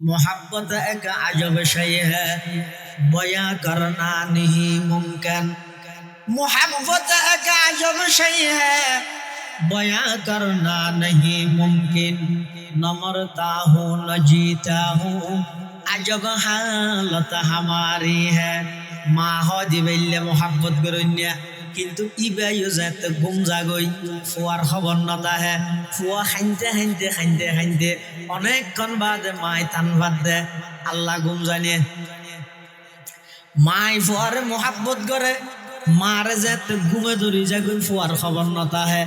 मोहब्बत एक अजब शय है, बयां करना नहीं मुमकिन। मोहब्बत एक अजब शय है, बयां करना नहीं मुमकिन। न मरता हूँ न जीता हूँ, अजब हालत हमारी है। माँ हो दिबेल्ले मोहब्बत करुन्या কিন্তু ইবাইও যাতে ঘুম জাগই ফুয়ার খবর নতাহে। ফুয়া খাইতে খাইতে খাইতে খাইতে অনেকক্ষণ বাদে মাই তান বাদ দে আল্লাহ ঘুম জানিয়ে মাই ফুয়ারে মোহাব্বত করে মারে যাতে ঘুমে ধরি যাগুন ফুয়ার খবর নতাহে।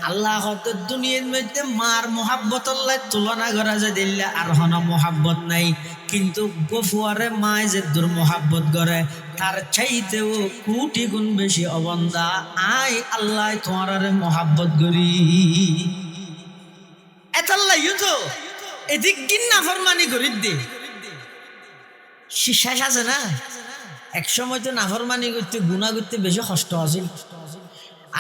আল্লাহ হতে দুনিয়ার মধ্যে মার মোহাব্বত আল্লাহ তুলনা করা যে দিল্লা আর হন মোহাব্বত নাই, কিন্তু গফুয়ারে মায় যে দূর মোহাব্বত করে তার চাইতেও কোটি গুণ বেশি অবন্দা আই আল্লাহ তোমার মোহাব্বত করি। এতাল্লাহ ইউতো এদিক গিন্না ফরমানি করি দে শেষ আছে না। এক সময় তো নাফরমানি করতে গুনাহ করতে বেশি কষ্ট আছিল,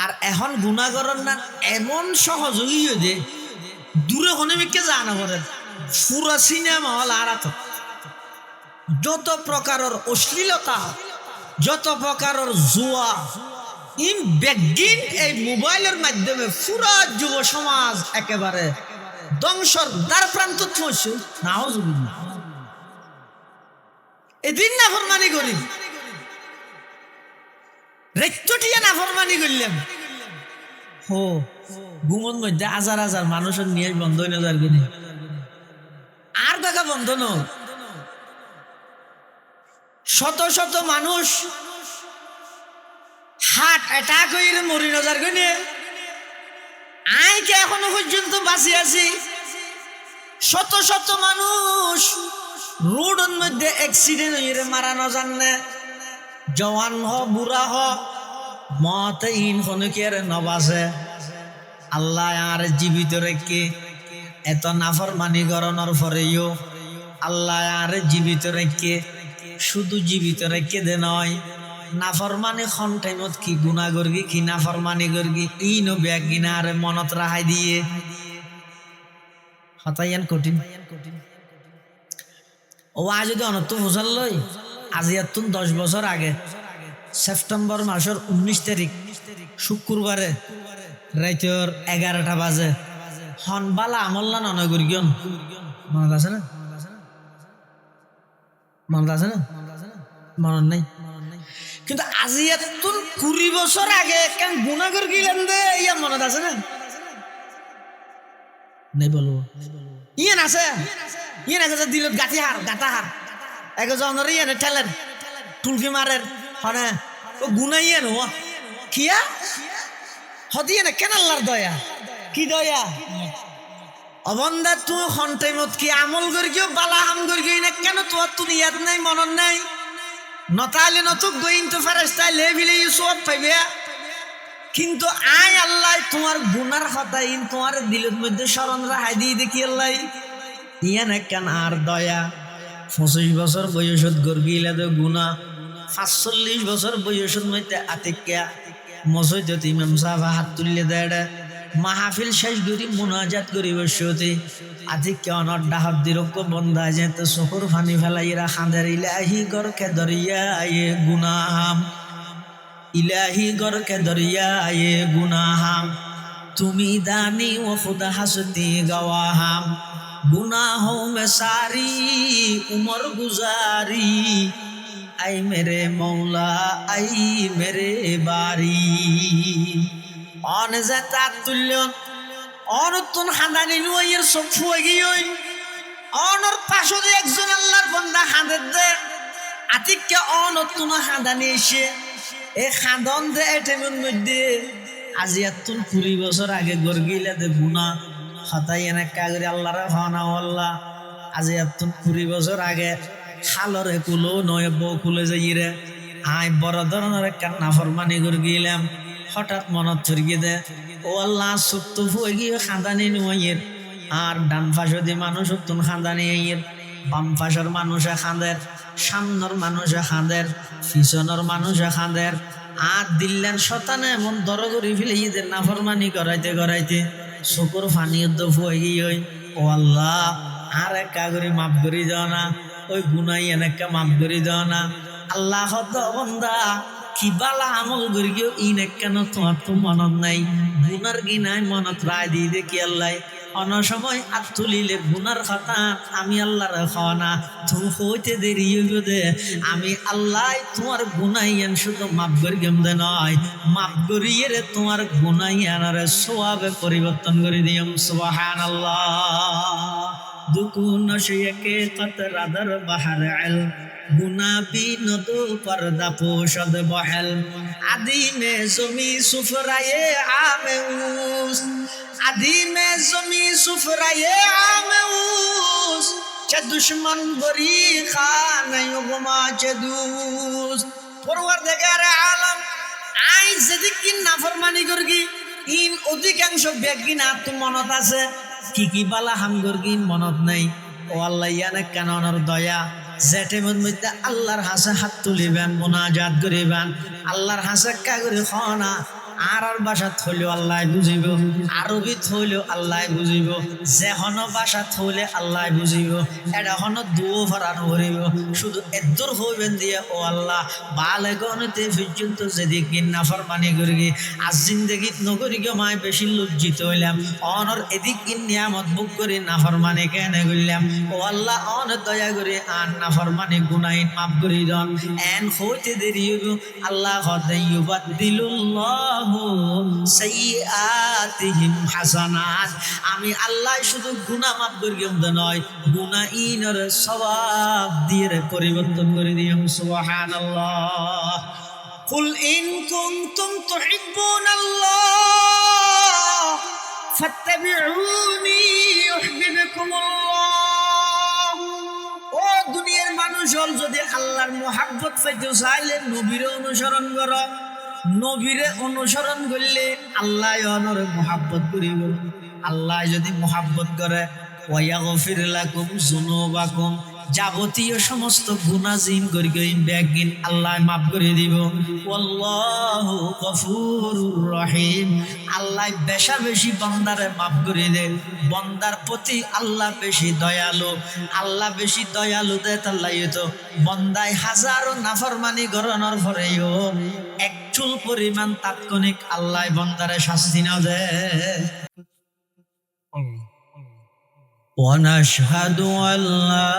আর এখন গুনাহ করার না এমন সহজ হইও যে দূরে হনে মিকে জানা পড়ে পুরা সিনেমা হল আর যত প্রকারের অশ্লীলতা, যত প্রকারের জুয়া ইন বেগিন এই মোবাইলের মাধ্যমে পুরা যুব সমাজ একেবারে ধ্বংসর দ্বার প্রান্ত পৌঁছে নাউজুবিল্লাহ। এদিন নাফরমানি করি রেক্তটিয়া নাফরমানি করলাম হো ঘুমন মধ্যে হাজার হাজার মানুষের নিয়ে বন্ধ হয়ে যার গুনি আর দেখা বন্ধ ন শত শত মানুষ হার্ট অ্যাটাক হয়ে মরি নজার গুনি আইকে এখনো পর্যন্ত বাঁচি আছি। শত শত মানুষ রোডের মধ্যে অ্যাক্সিডেন্ট হয়ে মারা ন জানে, জওয়ান হ বুড়া হ মতে ইন হনুকের নবাসে। আল্লাহ আর জীবিত রেখে এত নাফরমানি গরণের পরেও আল্লাহ আর জীবিত রেখে শুধু জীবিত রেখে দে নয়, নাফরমানি খন টাইমত কি গুণা করবি কি নাফরমানি করবি ইনো ব্যাগ কিনা আর মনত রাহাই দিয়ে হতাইয়ান কঠিন। ও আজ যদি অনত বোঝাল লই আজি এতুন 10 বছর আগে সেপ্টেম্বর মাসের 19 তারিখ শুক্রবারে রাইতের 11টা বাজে হনবালা আমল্লা নয় গরিয়ন মনত আছে না? মনত আছে না? মনত নাই, কিন্তু আজি এতুন 20 বছর আগে কেন গুণা করে গেলেন দে ইয়া মনত আছে না? নাই বলবো ইয়ে আছে, ইয়ে আছে দিলত গাঁথি হার গাঁথা হার একজনের ইয়ে ঠেলেন টুলকি মারের হনে ও গুনাই এনো কিয়া হদিয়ে না কেন আল্লাহর দয়া কি দয়া অবন্দা তুই হন্টাইমত কি আমল করি কেউ বালা হাম করি গই না কেন তোর তুমি ইয়াদ নাই মনন নাই নতাইলে নতুক গইন তো ফেরেশতা লেভিলে সব পাইবে, কিন্তু আয় আল্লাহ তোমার গুনার হতাইন তোমার দিলের মধ্যে স্মরণ রাহাই দিয়ে দেখি আল্লাহ ইয়া না কেন আর দয়া। 25 বছর বয়সত গর্গিলা তো গুনা, 45 বছর বয়সত মধ্যে আতিকা মসজিদত ইমাম সাহেব হাত তুললে দেড় মাহফিল শেষ করি মুনাজাত করি বসতে আতিকা অনর ডাহাব দিরক বন্ধা যেতে চকুর ফানি ফেলাইরা খাঁদের ইলাহি গরকে দরিয়ায়ে গুনাহাম, ইলাহি গরকে দরিয়ায়ে গুনাহাম, তুমি দানি ও খুদা হাসতি গওয়াহাম, गुनाहों में सारी उम्र गुजारी, आई मेरे मौला आई मेरे बारी। অন জাতা তুল্যন অনতুন হাঁদানি নুয়ের সব ফুয়ে গিয়ে অনর পাশে একজন আল্লাহর বান্দা হাঁদের দে আতিককে অনতুন হাঁদানি এসে এ খাঁদন দে এটেমের মধ্যে আজি এতুন 20 বছর আগে গর্গিলা দে গুনাহ হতাই এনে কাগরি আল্লাহর হনা আল্লাহ আজি এতুন 20 বছর আগে খালরে কুলো নয় বউ খুলে যাই রে আই বড় ধরনের কান্না ফরমানি করে গেলাম। হঠাৎ মনত চড়িয়ে দে ও আল্লাহ সুপ্ত হয়ে গিয়ে খাঁদানি নুয়ের আর ডান পাশে দিয়ে মানুষ উত্তুন খাঁদানি এর বাম পাশের মানুষে খাঁদের সামনের মানুষে খাঁদের পিছনের মানুষে খাঁদের আর দিল্লেন শতানে এমন দর করে ফেলে ঈদের নাফরমানি করাইতে করাইতে চকুর ফানি হয়ে গিয়ে ও আল্লাহ আর একা করে মাফ করে দাও না, ওই গুনাই এনেকা মাফ করে দাও না। আল্লাহ বন্দা কি বালা আমল করি কেউ ইন কেন তোমার তো মনত নাই, গুনার গিনায় মনত রায় দিয়ে দেখি আল্লাহ অন সময় আর তুলিলে গুনার কথা আমি আল্লাহর খাওয়ানা তুমি হইতে দেরি হইব দে, আমি আল্লাহ তোমার গুনাইয়ান শুধু মাফ করি গেমদে নয়, মাফ করিয়ে রে তোমার গুনাইয়ানারে সোয়াবে পরিবর্তন করে দিয়াম। সুবহানাল্লাহ। দুকু নশিয়ে কে কতরা দর বাহার আল গুনাবি নদো পর্দা পোষদ বহেল আদি মে জমি সুফরায়ে আমেউস আদি মে জমি সুফরায়ে আমেউস চে দুশ্মন বরি খানাই গুমা চে দুস পরওয়ারদিগার আলম আই যেদিকে নাফরমানি করগি ইন অধিকাংশ ব্যক্তি না তো মনত আছে, কি কি বালা হাম করগি মনত নাই। ও আল্লাহ ইয়ানে কেনর দয়া জেটেমন মধ্যে আল্লাহর হাসে হাত তুলিবেন মোনাজাত করিবেন, আল্লাহর হাসে কা করে খানা আর ভাষা থইলেও আল্লাহ বুঝিব, আরবি থইলেও আল্লাহ বুঝিব, যে হন ভাষা থইলে আল্লাহ বুঝিব, এটা হন দুও ফরান করিব। শুধু এদুর হইবেন দিয়ে ও আল্লাহ বালে গণতে পর্যন্ত যেদিকে নাফরমানি করি আজ জিন্দগিত নগরি মায় বেশি লজ্জিত হইলাম, অনর এদিক নিয়ামত বুক করে নাফরমানি কেন করলাম। ও আল্লাহ অন দয়া করে আর নাফরমানি গুনাইন মাফ করি দন এন হইতে দেরি হইব। আল্লাহ হদে ইউবাদদিলুল্লাহ সাইয়্যাতিহিম হাসানাত, আমি আল্লাহ শুধু গুনাহ মাফ করি গেমদে নয়, গুনাহীনের সওয়াব দিয়ে পরিবর্তন করে দিও। সুবহানাল্লাহ। কুল ইন কুনতুম তুহিব্বুনাল্লাহ ফাত্তাবিউনি ইউহিব্বুকুমুল্লাহ। ও দুনিয়ার মানুষ হল, যদি আল্লাহর মুহাব্বত পাইতে চাইলে নবীর অনুসরণ করো, নবীরে অনুসরণ করলে আল্লাহ অনরে মুহাব্বত করিব। আল্লাহ যদি মুহাব্বত করে ওয়ায়াগফির লাকুম যুনুবাকুম, যাবতীয় সমস্ত গুনাহ জিন করি ব্যাগিন আল্লাহ মাফ করে দিব। আল্লাহু গফুরুর রহিম, আল্লাহ বেশা বেশি বান্দারে মাফ করে দেন, বান্দার প্রতি আল্লাহ বেশি দয়ালু, আল্লাহ বেশি দয়ালু দে তাল্লাই তো বান্দায় হাজারো নাফরমানি গরনের পরেও এক চুল পরিমাণ তাৎক্ষণিক আল্লাহ বান্দারে শাস্তি না দেয়। ونشهد أن لا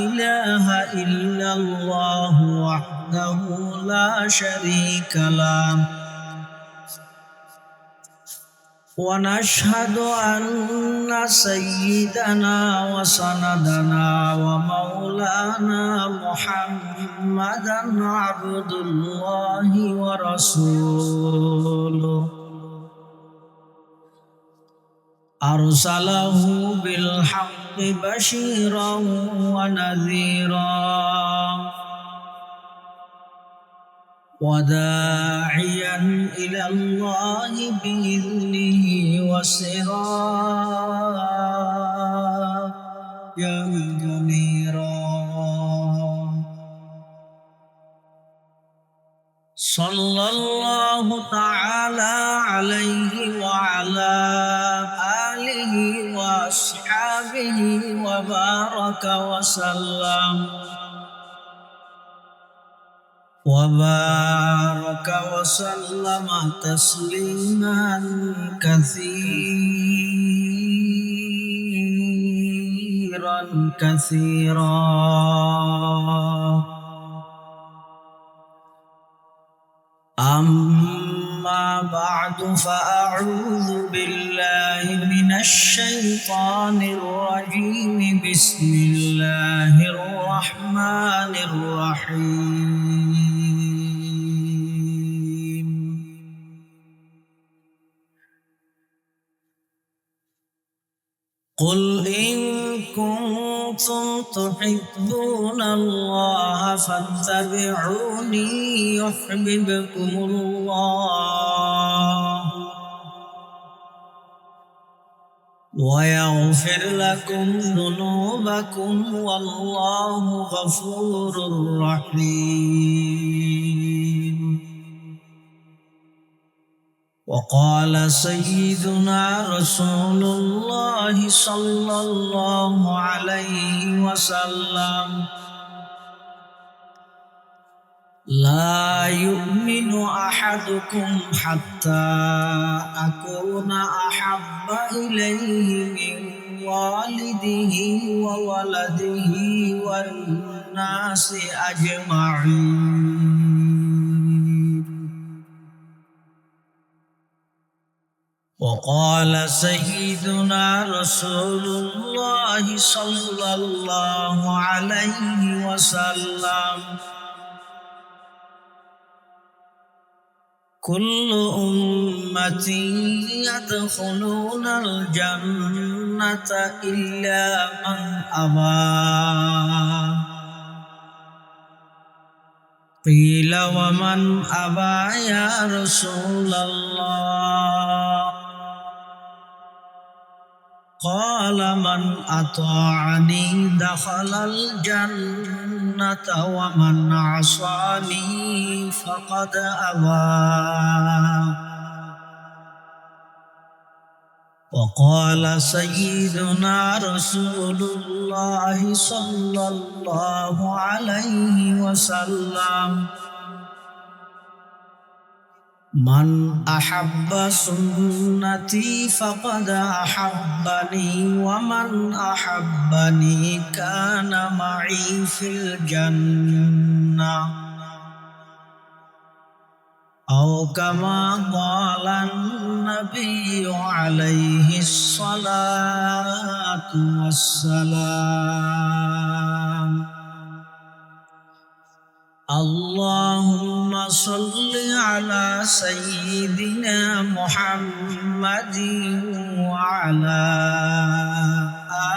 إله إلا الله وحده لا شريك له ونشهد أن سيدنا وسندنا ومولانا محمدا عبد الله ورسوله أرسله بالحق بشيرا ونذيرا وداعيا إلى الله بإذنه وسراجا منيرا صلى الله تعالى عليه وعلى آله وأصحابه وبارك وسلم تسليما كثيرا. أما بعد فأعوذ بالله من الشيطان الرجيم. بسم الله الرحمن الرحيم. قل إن كنتم تحبون الله فاتبعوني يحببكم الله ويغفر لكم ذنوبكم والله غفور رحيم. وقال سيدنا رسول الله صلى الله عليه وسلم لا يؤمن أحدكم حتى أكون أحب إليه من والده وولده والناس أجمعين. وقال سيدنا رسول الله صلى الله عليه وسلم كل أمتي يدخلون الجنة إلا من أبى. قيل ومن أبى يا رسول الله؟ قال من أطاعني دخل الجنة ومن عصاني فقد أبى. وقال سيدنا رسول الله صلى الله عليه وسلم من أحب سنتي فقد أحبني ومن أحبني كان معي في الجنة أو كما قال النبي عليه الصلاة والسلام. اللهم صل على سيدنا محمد وعلى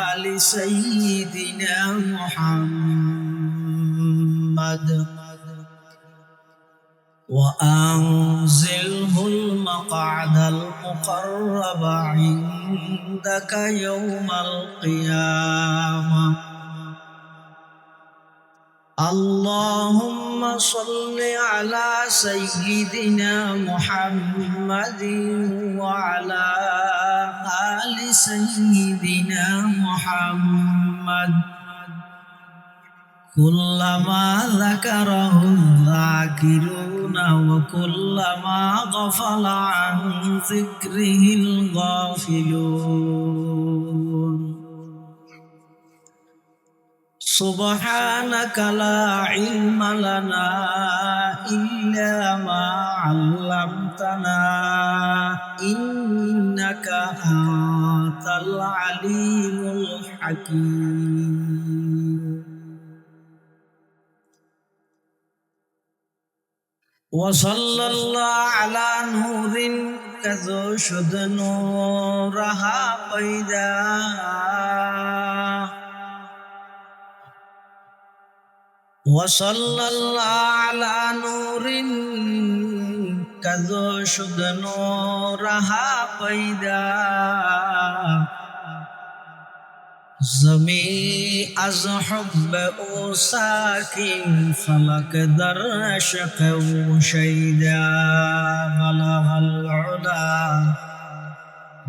آل سيدنا محمد وأنزله المقعد المقرب عندك يوم القيامة. اللهم صل على سيدنا محمد وعلى آل سيدنا محمد كلما ذكره الذاكرون وكلما غفل عن ذكره الغافلون. سبحانك لا علم لنا إلا ما علمتنا إنك أنت العليم الحكيم. وصلى الله على نور كذو شد نورها بيدا وصلى الله على نور كذو شد نورها بيدا زمین از حب او ساکن فلک در عشق او شیدا بلغ العلا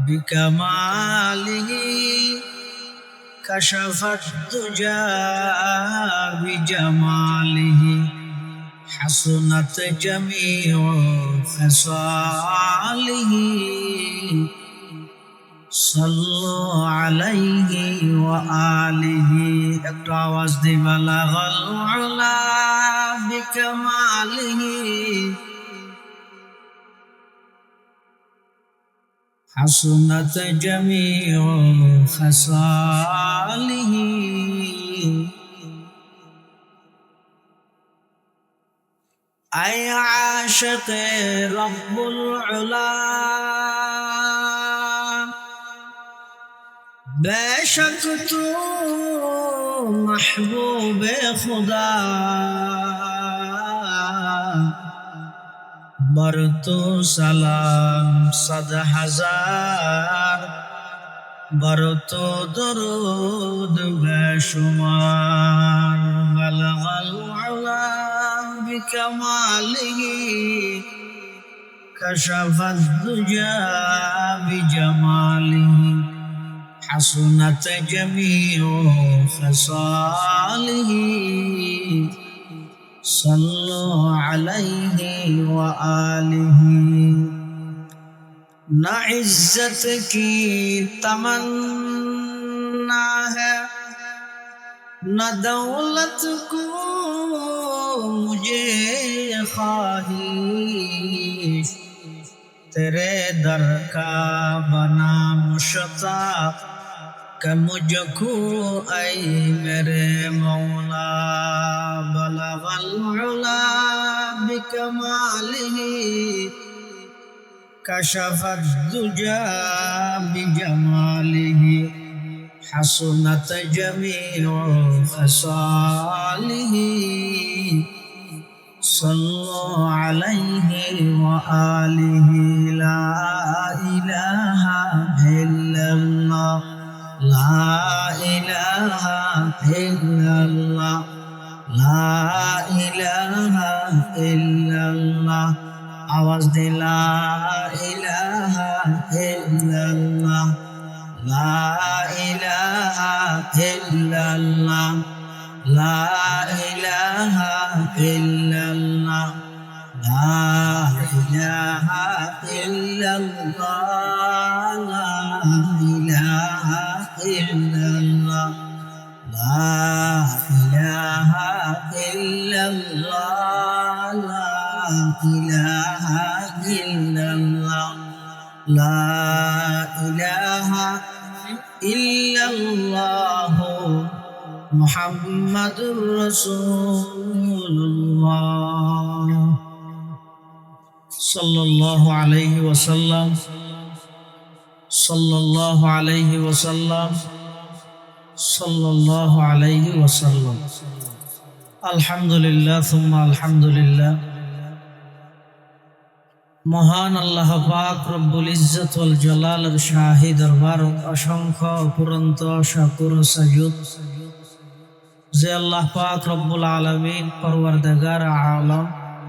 بکماله کشف الدجى بجماله حسنت جميع خصاله صلوا عليه وآله একটু আওয়াজ দিয়ে بلغ العلا بكماله حسنت جميع خصاله أي عاشق رب العلا बेशक तू महबूब खुदा बर तो सलाम सद हजार बर तो दरूद बेशुमार बलगल उला बिकमालिही كشف الدجى بجماله حسنت جميع خصاله صلوا عليه وآله نہ عزت کی تمنا ہے نہ دولت کو مجھے خواہش تیرے در کا بنا مشتاق کہ مجھ کو اے میرے مولا بلغ العلا بکمالہ كشف الدجى بجماله حسنت جميع خصاله صلوا عليه وآله لا إله إلا الله لا إله إلا الله لا إله إلا الله आवाज दे ला इलाहा इल्लल्लाह ला इलाहा इल्लल्लाह ला इलाहा इल्लल्लाह ला इलाहा इल्लल्लाह ला इलाहा इल्लल्लाह ला इलाहा इल्लल्लाह ला इलाहा इल्लल्लाह ला इलाहा इल्लल्लाह मुहम्मदुर रसूलुल्लाह सल्लल्लाहु अलैहि वसल्लम सल्लल्लाहु अलैहि वसल्लम सल्लल्लाहु अलैहि वसल्लम अल्हम्दुलिल्लाह सुम्मा अल्हम्दुलिल्लाह মহান আল্লাহ পাক রব্বুল ইজ্জত ওয়াল জালালের শাহী দরবারত অসংখ্য অপুরন্ত শাকুর সাজুদ যে আল্লাহ পাক রব্বুল আলামিন পরওয়ারদিগার আলম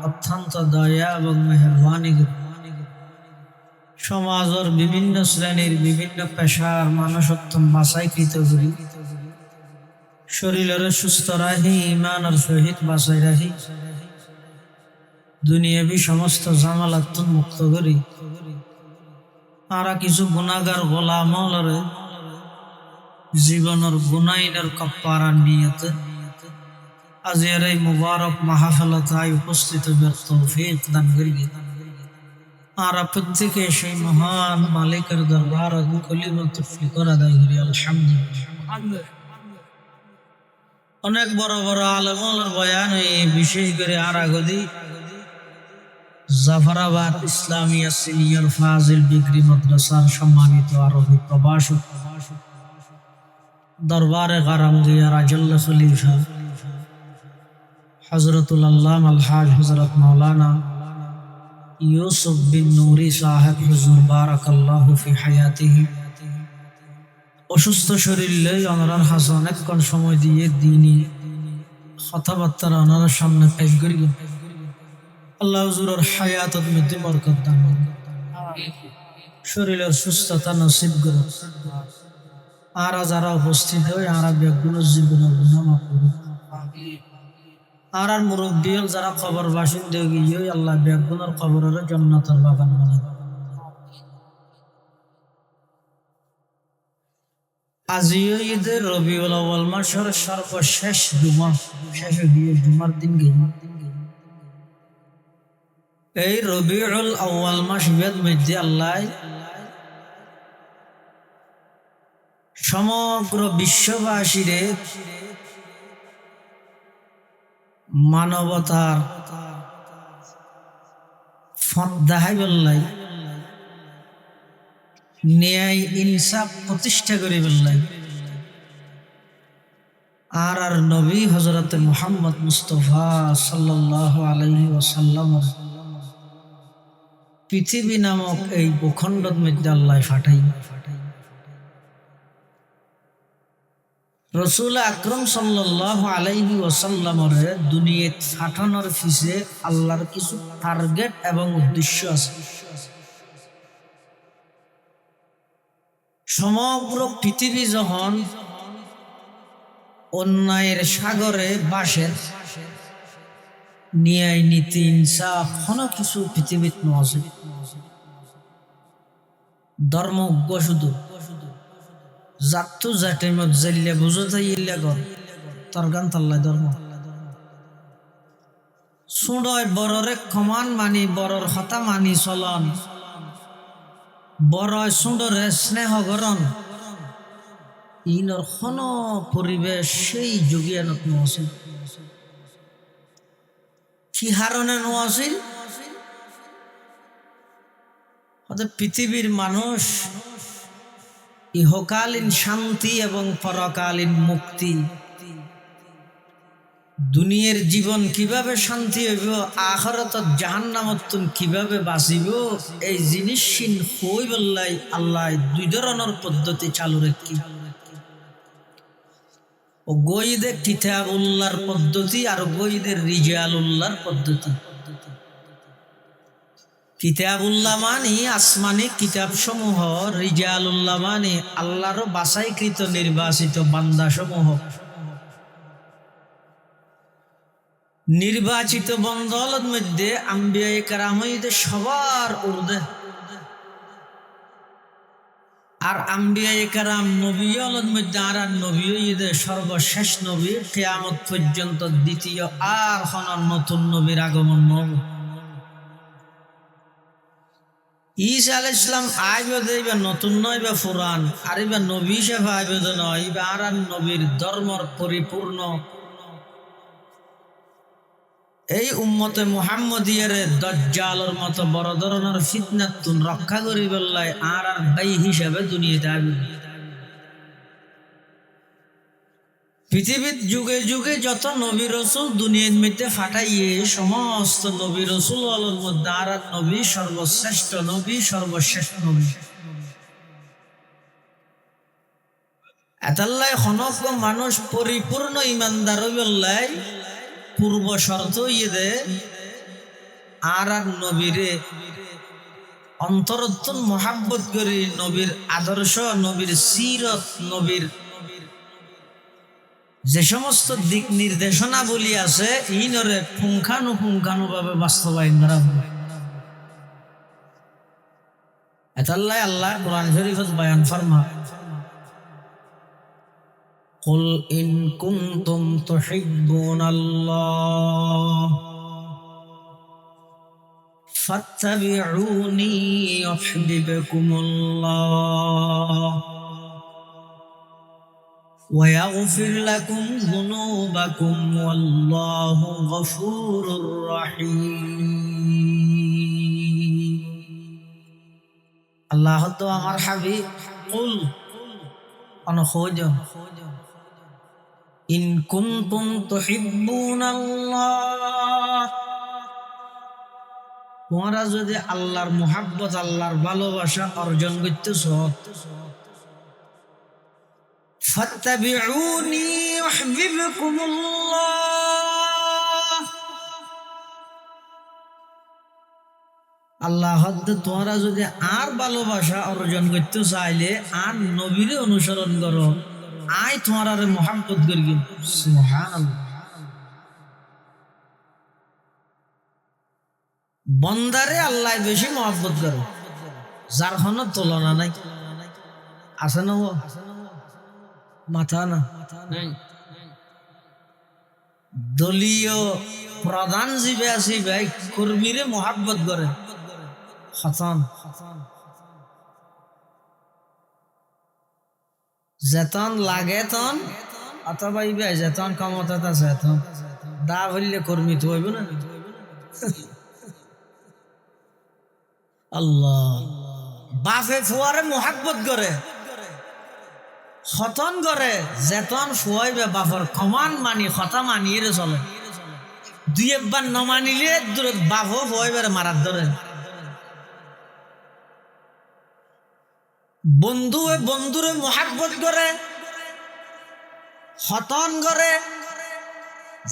অত্যন্ত দয়া এবং মেহেরবানি সমাজের বিভিন্ন শ্রেণীর বিভিন্ন পেশার মানুষত্ব বাছাইকৃত করি শরীরের সুস্থ রাহি ইমানের সহিত বাছাই রাহি দুনিয়াবি সমস্ত জামালাত মুক্ত করি আর কিছু গুনাহগার গোলামলরে জীবনের গুনাইনের কাফারার নিয়তে আজের এই মুবারক মাহফিলতায় উপস্থিত তৌফিক দান করি আর প্রত্যেকে সেই মহান মালিকের দরবারে কলিমত ফিকর আদায় করি আলহামদুলিল্লাহ। অনেক বড় বড় আলেমদের বয়ান এই বিশেষ করে আরাগদি জাফরাবাদ ইসলামিয়া সিনিয়র ফাজিল ডিগ্রি মাদ্রাসার সম্মানিত আরবি প্রভাষক দরবারে গারামদিয়া রাজুল্লাহ খলিফা হযরতুল আল্লামা আলহাজ হযরত মাওলানা ইউসুফ বিন নূরি সাহেব হুজুর বারাকাল্লাহু ফি হায়াতিহি অসুস্থ শরীর লই ওনার হাসান একক্ষণ সময় দিয়ে দিনই কথাবার্তা ওনার সামনে পেশ করি আল্লাহ হুজুরের হায়াতত মধ্যে বরকত দান করুন শরীরের সুস্থতা নসিব করুন আর যারা উপস্থিত হয় আর ব্যক্তিগুলো জীবনের গুনাহ মাফ করুন আর মুরব্বী যারা কবর বাসিন্দা গিয়ে আল্লাহ ব্যক্তিগুলোর কবরের জান্নাতের বাগান বানান। আজিও ঈদের রবিউল আউয়াল মাসের সর্বশেষ জুমা শেষে গিয়ে জুমার দিন গিয়ে এই রবিউল আউয়াল মাস মধ্যে আল্লাহ সমগ্র বিশ্ববাসীরে মানবতার ফত দেখাই বললাই ন্যায় ইনসাফ প্রতিষ্ঠা করে বললাই আর নবী হযরত মুহাম্মদ মুস্তাফা সাল্লাল্লাহু আলাইহি ওয়াসাল্লামের পৃথিবী নামক এই ভূখণ্ডের মধ্যে আল্লাহ পাঠাই রসুল আকরম সাল্লাল্লাহু আলাইহি ওয়াসাল্লামরে দুনিয়াত পাঠানোর পিছে আল্লাহর কিছু টার্গেট এবং উদ্দেশ্য আছে। সমগ্র পৃথিবী যখন অন্যায়ের সাগরে বাসের ন্যায় নীতি ইনসাফ কোনো কিছু পৃথিবীত নয়। ধর্মজ্ঞ শুধু জাতু জাতিমত জাইলে বুঝতে ইল্লা গর তরগান তাল্লাই ধর্ম সুডয় বড়রে ক্ষমান মানি বড়র হতা মানি চলন বড় সুডরে স্নেহ গরণ ইনর কোন পরিবেশ সেই যুগিয়ানত নছিল। কি হারণে নছিল? পৃথিবীর মানুষ ইহকালীন শান্তি এবং পরকালীন মুক্তি, দুনিয়ার জীবন কিভাবে শান্তি হইব, আখিরাতত জাহান্নামত কিভাবে বাঁচিব, এই জিনিস হই বললাই আল্লাহ দুই ধরনের পদ্ধতি চালু রাখি। ও গইদে কিতাবুল্লাহর পদ্ধতি আর গইদের রিজালুল্লাহর পদ্ধতি। কিতাবুল্লাহ মানে আসমানি কিতাব সমূহ, রিজালুল্লাহ মানে আল্লাহর বাছাইকৃত নির্বাচিত বান্দা সমূহ। নির্বাচিত বন্দলত মধ্যে আম্বিয়ায়ে কেরাম সবার উর্ধে, আর আম্বিয়ায়ে কেরাম নবীদের মধ্যে আর নবী সর্বশেষ নবী, কিয়ামত পর্যন্ত দ্বিতীয় আর কোন নতুন নবীর আগমন নয়। ঈসা আলাইহিস সালাম আইবে ইবা নতুন নয় বা পুরান, আর ইবা নবী হিসেবে আইবে নয়, ইবা আর নবীর ধর্মর পরিপূর্ণ। এই উম্মতে মুহাম্মদিয়ার দাজ্জালের মতো বড় ধরনের ফিতনাতুন রক্ষা করি বললাই আর ভাই হিসাবে দুনিয়াতে আইবে। পৃথিবীর যুগে যুগে যত নবী রসুল দুনিয়ার মধ্যে ফাটাইয়ে সমস্ত নবী রসুল আলোর মধ্যে আর নবী সর্বশ্রেষ্ঠ নবী, সর্বশেষ নবী। এতাল্লাই খনক মানুষ পরিপূর্ণ ইমানদার বললাই পূর্ব শর্ত দে আর নবীরে অন্তরত্তন মহাব্বত করি, নবীর আদর্শ, নবীর সিরত, নবীর যে সমস্ত দিক নির্দেশনা বলি আছে ইনরে পুঙ্খানুপুঙ্খানু ভাবে বাস্তবায়ন করা হবে। এতাল্লাই আল্লাহ কোরআন শরীফত বয়ান ফরমা, কুল ইন কুনতুম তুহিব্বুনাল্লাহ ফাত্তাবিউনি ইউহিব্বুকুমুল্লাহ ওয়া ইয়াগফির লাকুম যুনুবাকুম ওয়াল্লাহু গফুরুর রহিম। আল্লাহ তো আমার হাবিব কুল অনখোজ ইন কুনতুম তুহিব্বুনাল্লাহ, তোমরা যদি আল্লাহর মুহাব্বত, আল্লাহর ভালোবাসা অর্জন করতেছ, ফাত্তাবিউনি ইউহিব্বুকুমুল্লাহ, আল্লাহ তোমরা যদি আর ভালোবাসা অর্জন করতে চাইলে আর নবীর অনুসরণ করো, আয় তোমার আর মুহাব্বত করি। সুবহানাল্লাহ। বন্দারে আল্লাহ বেশি মহব্বত করে, যার কোনো তুলনা নাই। আছে না ও মাথা না দলীয় প্রধান জীবে আছি ভাই কর্মীরে মহাব্বত করে খতন যেতন লাগে তন, অথবা ইবে যেতন ক্ষমতা আছে তন দা হইলে কর্মী তো হইব না। আল্লাহ বাপে ফুয়ারে মহাব্বত করে খতন করে, যেতন ফুয়াইবে বাপর কমান মানি খতা মানিয়ে চলে, দুই একবার ন মানিলে বাপও ফুয়াইবার মারার ধরে। বন্ধুরে বন্ধুরে মহাব্বত করে, হতন করে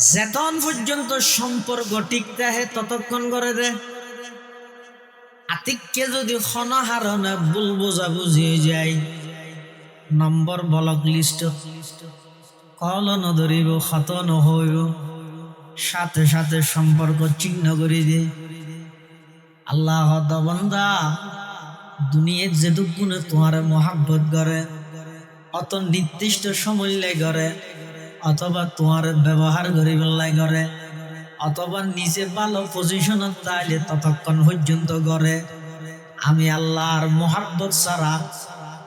যেতন পর্যন্ত সম্পর্ক টিকতে হে ততক্ষণ করে দে আতিককে যদি খনহারণে ভুল বোঝা বুঝিয়ে যায় নম্বর ব্লক লিস্ট কল নধরিব ক্ষত নহইব সাথে সাথে সম্পর্ক চিহ্ন করে দে আল্লাহ বান্দা দুনিয়ার যে দুগুণে তোমার মহাব্বত করে অত নির্দিষ্ট সময় করে অথবা তোমার ব্যবহার করি বেলাই করে অথবা নিজে ভালো পজিশনত তাইলে ততক্ষণ পর্যন্ত করে আমি আল্লাহর মহাব্বত ছাড়া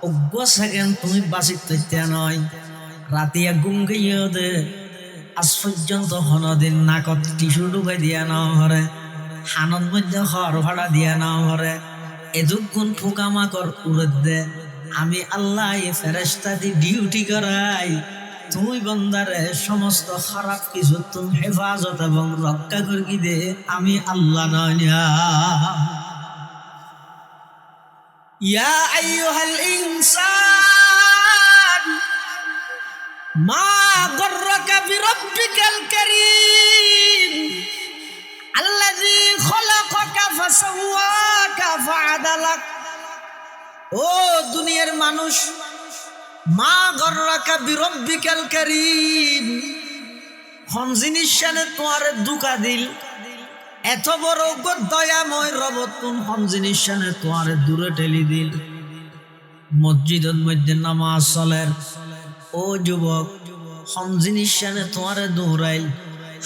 অজ্ঞ সেকেন্ড তুমি বাঁচিত তৈতে নয় রাতিয়া ঘুম গিয়ে দে আজ পর্যন্ত হনদিন নাকত টিসু ঢুকাই দিয়া নাও ঘরে হানত মধ্যে হর ভাড়া দিয়া নাও ঘরে এদুক্ষণ পোকামাকড় উড়ে দে আমি আল্লাহ ফেরেশতা দি ডিউটি করাই তুমি বন্দারে সমস্ত খারাপ কিছু তুমি হেফাজত এবং রক্ষা করি দে আমি আল্লাহ নয় ইয়া আইয়ুহাল ইনসান মা গররাকা বিরাব্বিকাল কারীম আল্লাযী খলাকাকা ফাসাওয়াকা ফাআদালাক ও দুনিয়ার মানুষ মা গররাকা বিরাব্বিকাল কারীম কোন জিনিস শানে তোমারে দুকা দিল এত বড় দয়াময় রব কোন জিনিস শানে তোমারে দূরে ঠেলি দিল মসজিদের মধ্যে নামাজ চলের ও যুবক কোন জিনিস শানে তোমারে দৌড়াইল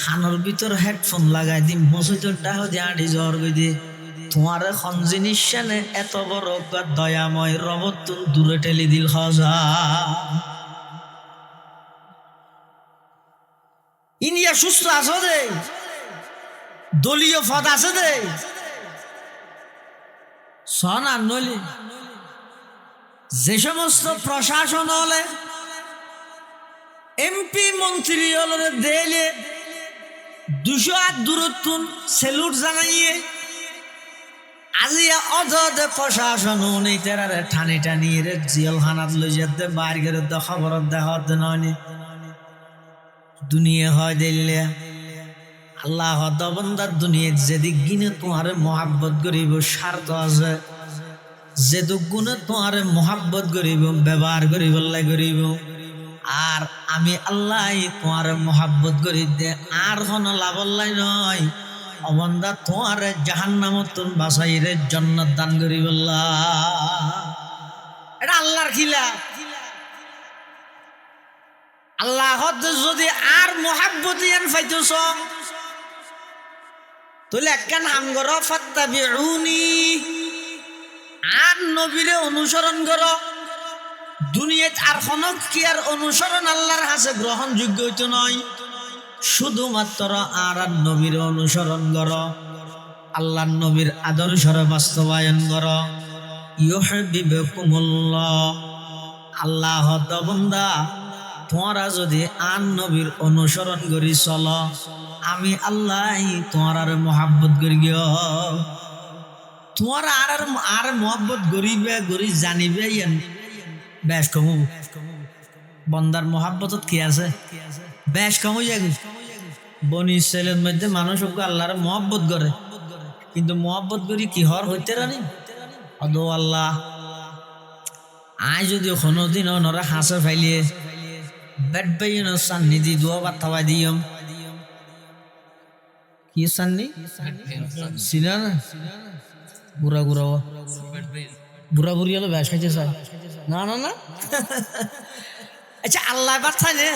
খানোর ভিতর হেডফোন লাগাই দিম মসজিদের ডাহ দিয়ে আঁটি জ্বর গই দিয়ে তোমার কোন জিনিস শানে এত বড় দয়াময় রব তুমি দূরে ঠেলি দিল হজা ইন্ডিয়া সুস্থ আছো দে দলীয় পদ আছে দে সন আর নইলে যে সমস্ত প্রশাসন হলে এমপি মন্ত্রী হলে দেলে 200 হাত দূরত্ব সেলুট জানাইয়ে আজিয়া অযদে প্রশাসন নেই তেরারে ঠানি টানি রে জিয়াল হানাত লই যেতে বাইর করে দে খবর দেখাত নয় দুনিয়া হয় দিলে আল্লাহ দবন্দার দুনিয়ার যেদিক গিনে তোমার মহাব্বত করিব স্বার্থ আছে যেদিক গুণে তোমার মহাব্বত করিব ব্যবহার করিব করিব আর আমি আল্লাহ তোমার মহাব্বত করি দে আর কোনো লাভল্লাই নয় অবন্দা তোমার জাহান্নামত বাসাই রে জান্নাত দান করিব এটা আল্লাহর খিলা আল্লাহ যদি আর মহাব্বত ফাইতেছ তাহলে একখান হাম করো ফাত্তাবিউনি আর নবীরে অনুসরণ করো দুনিয়াত আর কোনো কি আর অনুসরণ আল্লাহর কাছে গ্রহণযোগ্য হইতো নয় শুধুমাত্র আর নবীর অনুসরণ করো আল্লাহর নবীর আদর্শরে বাস্তবায়ন করো ইউহিব্বুকুমুল্লাহ আল্লাহ বান্দা তোমরা যদি আর নবীর অনুসরণ করি চলো আমি আল্লাহ তোমার মহাব্বত করি গিয়ে তোমার আর মহাব্বত গরিবে গরি জানিবে বেশ কমু বন্দার মহাব্বতত কি আছে বেশ কমু যাই বনি ছেলের মধ্যে মানুষ আল্লাহর মহাব্বত করে কিন্তু মহাব্বত করি কি হর হইতে রানি অদো আল্লাহ আয় যদি কোনোদিন ওনারা হাসে ফাইলিয়ে বেড পাইন সান্নি দি দোয়া বার্তা পাই দিয়ম কি সান্নি সিনা না বুড়া বুড়া বুড়া বুড়ি হলো ব্যাস খাইছে স্যার না না না আচ্ছা আল্লাহ বার্তা নে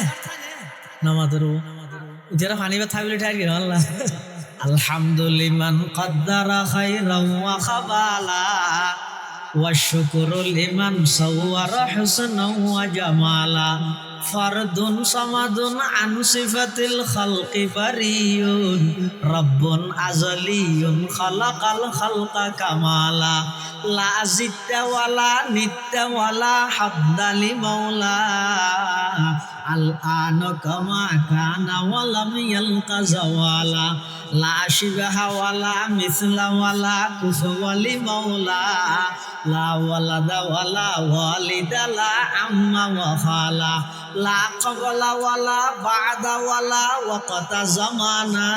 নামাদের যারা পানি বা থাকলে ঠাই গেল আল্লাহ আলহামদুলিমান কদ্দারা খাইরাও ওয়া খাবালা ওয়া শুকরু লিমান সাওয়ারা হুসনাও ওয়া জামালা ফারদুন সামাদুন আন সিফাতিল খালকি বারিয়ুন রাব্বুন আযালিয়ুন খালাকাল খালকা কামালা লা জিদ্দা ওয়ালা নিদ্দা ওয়ালা হাবদালি মাওলা আল আন কামা কানা ওয়ালাম ইয়ালকা জাওয়ালা লা শিবাহা ওয়ালা মিসলা ওয়ালা কুফওয়ালি মাওলা লা ওয়ালাদা ওয়ালা ওয়ালিদা লা আম্মা ওয়া খালা লা ক্বাবলা ওয়ালা বা'দা ওয়ালা ওয়াকাতা জামানা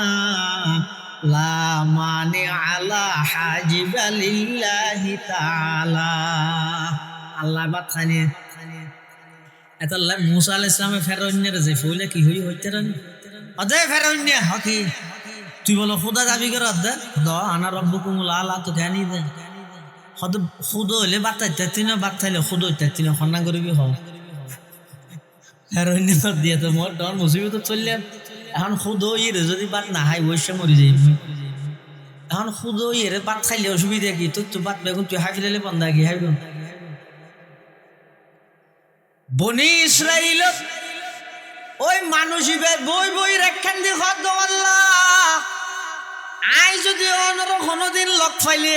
লা মানি আলা হাজিবা লিল্লাহি তাআলা। আল্লাহ বাত খানে এত আল্লাহ মুসা আলাইহিস সালামে ফেরাউনের যে ফইলে কি হই হইতে রান অদে ফেরাউন হকি তুই বলো খোদা দাবি কর অদে দ আনা রব্বুকুমুল আলা তো জানি দে খদ খুদ হইলে বাতাইতে তিন বাতাইলে খুদ হইতে তিন খন্না করবি হ ফেরাউন তো দিয়ে তো মোর ডর মুসিবত চললে এখন খুদ হইরে যদি বাত না হাই ওইসে মরি যাইবি এখন খুদ হইরে বাত খাইলে অসুবিধা কি তো বাত বেগুন তুই হাই ফেলে বন্ধা কি হাইব বনি ইসরাইল ওই মানুষই বই বই রেখান দি খদ আল্লাহ আই যদি অনর কোনদিন লক ফাইলে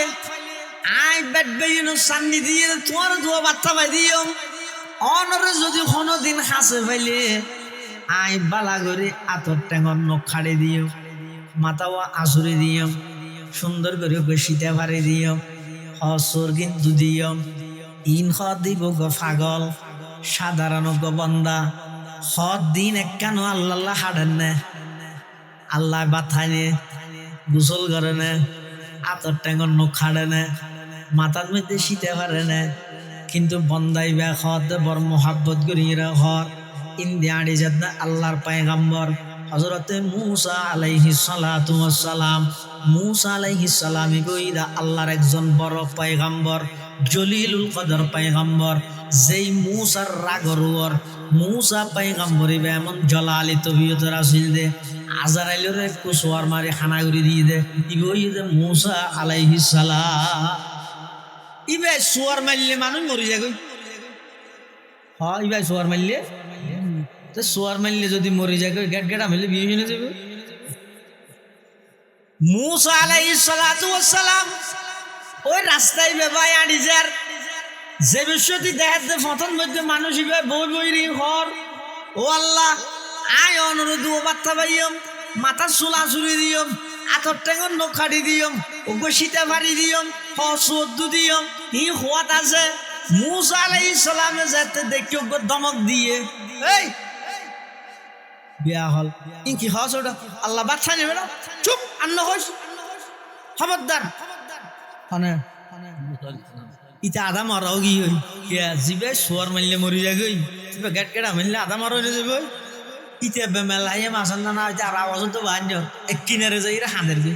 আই বেড বেইনো সান্নি দিয়ে তোমার দুয়া বাচ্চা ভাই দিও অনর যদি কোনদিন হাসে ফাইলে আই বালা করে আতর টেঙ্গর নখ খাড়ে দিও মাথাও আসুরি দিও সুন্দর করে বেশিতে পারে দিও হসর কিন্তু দিও ইন খ দিব গো পাগল সাধারণ বন্দা হদ দিন একখান আল্লাহ হাডেন না আল্লাহ বাথানে গোসল করে না আতর টেঙ্গর নখ খাড়ে না মাথার মধ্যে শীতে পারে না কিন্তু বন্দাই বে হদ বড় মোহাব্বত করি হর ইন্দিয়াড়ি যাদ আল্লাহর পয়গম্বর হযরতে মূসা আলাইহিস সালাতু ওয়াস সালাম মূসা আলাইহিস সালামি কইরা আল্লাহর একজন বড় পয়গম্বর জলিলুল কদর পয়গম্বর যেই মূসার রাগরুর মূসা পয়গম্বরি এমন জলালি তবিয়ত রাসূল দে আজরাইলের কুসওয়ার মারি খানা করে দিয়ে দে ইবই দে মূসা আলাইহিস সালাম ইবে সুয়ার মারলে মানুষ মরি যায় কই হ্যাঁ ইবে সুয়ার মারলে তো সুয়ার মারলে যদি মরি যায় কই গেট গেটা মারলে বিয়ে হয়ে যাবে মূসা আলাইহিস সালাতু ওয়াস সালাম ওই রাস্তায় বেবাই আড়িজার যে বিশ্বটি দেখাতে ফতন মধ্যে মানুষ বই বই রি হর ও আল্লাহ আয় অনুরোধ ও বার্তা পাইম মাথার চুলা চুরি দিয়ম আতর টেঙ্গর নখাড়ি দিয়ম ওগো সীতা ভারি দিয়ম হসুদ্দু দিয়ম ই হওয়াত আছে মূসা আলাইহিস সালামে যেতে দেখি ওগো ধমক দিয়ে এই বিয়া হল ই কি হস ওটা আল্লাহ বাচ্চা নেবে না চুপ আন্ন হইস খবরদার মানে ইটা আদা মারাও কি হই কে জিবে সোয়ার মারলে মরি যায় গই জিবে গেট গেটা মারলে আদা মারো না যাবে ইতে বেমেলায়ে মাসান না আর আওয়াজ তো বাঞ্জ এক কিনারে যাইরা হাঁদের দি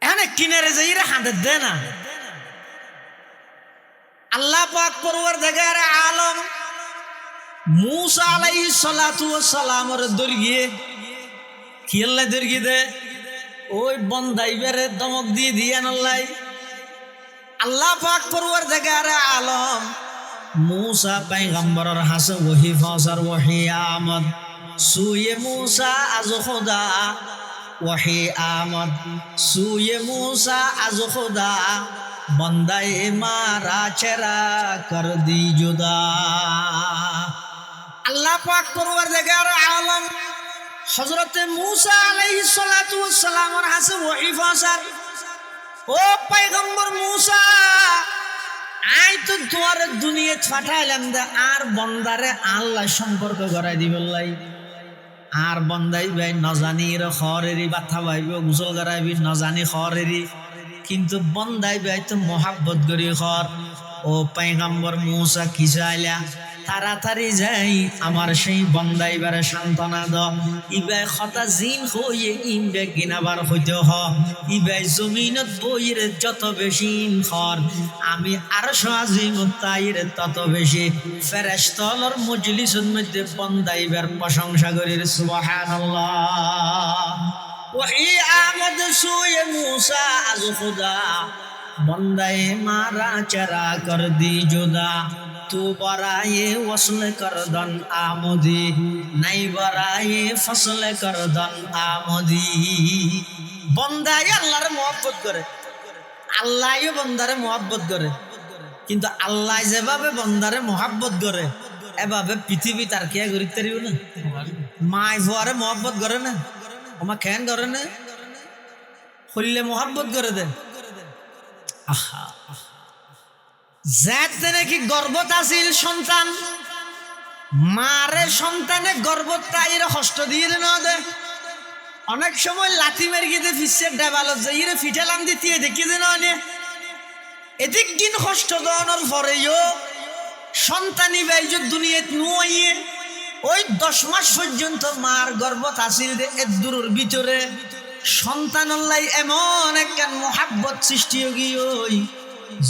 এখানে কিনারে যাইরা হাঁদের দে না আল্লাহ পাক পরওয়ারদিগার আলম মূসা আলাইহিস সালাতু ওয়াস সালামের দরগিয়ে কি আল্লাহ দরগিয়ে দে ওই বন্দাইবারে দমক দিয়ে দিয়ান আল্লাহ পাক পরওয়ারদিগার আলম মূসা পয়গম্বরের হাসে ওহি ফাসার ওহি আমদ সুয়ে মূসা আজ খোদা ওহি আমদ সুয়ে মূসা আজ খোদা বন্দায়ে মারা চেরা কর দি জুদা আল্লাহ পাক পরওয়ারদিগার আলম হযরতে মূসা আলাইহিস সালাতু ওয়াস সালামের হাসে ওহি ফাসার ও পয়গম্বর মূসা আই তো তোমার দুনিয়া পাঠাইলাম দে আর বন্দারে আল্লাহ সম্পর্ক গড়াই দিবলাই আর বন্দাই ভাই নজানির খরেরি বাথা ভাইবে গোসল গড়াইবি নজানি খরেরি কিন্তু বন্দাই ভাই তো মোহাব্বত করি খর ও পয়গম্বর মূসা কি চাইলা তাড়াতাড়ি যাই আমার সেই বন্দাইবারে সান্ত্বনা দ ইবাই খতা জিন হইয়ে ইমবে গিনাবার হইতে হ ইবাই জমিনত বইয়ের যত বেশি খর আমি আরশ আজিম তাইর তত বেশি ফেরেশতার মজলিসের মধ্যে বন্দাইবার প্রশংসা করি সুবহানাল্লাহ ওহি আমদ সুয়ে মূসা আজ খুদা বন্দায়ে মারা চরা কর দি জুদা तू बराए वसल कर दन आमदी नहीं बराए फसल कर दन आमदी बंदाय আল্লাহর mohabbat করে আল্লাহই বন্দারে mohabbat করে কিন্তু আল্লাহ যেভাবে বন্দারে mohabbat করে এভাবে পৃথিবী তার কি করিতে পারিব না মাই ফুয়ারে mohabbat করে না ওমা কেন করে না হইলে mohabbat করে দে আহা, যাতে নাকি গর্ভত আছিল সন্তান, মারে সন্তানে গর্ভত তাইরে কষ্ট দিয়ে না দে, অনেক সময় লাথি মেরে গিয়ে ফিসের ডাবালত যাইরে ফিটালাম দিতে দেখি যে না এদিক দিন কষ্ট দেওয়ানোর পরেও সন্তানি বাইজ দুনিয়াত নুয়ে ওই 10 মাস পর্যন্ত মার গর্ভত আছিল রে এদুরের ভিতরে সন্তানল্লাই এমন একটা মোহাব্বত সৃষ্টি হই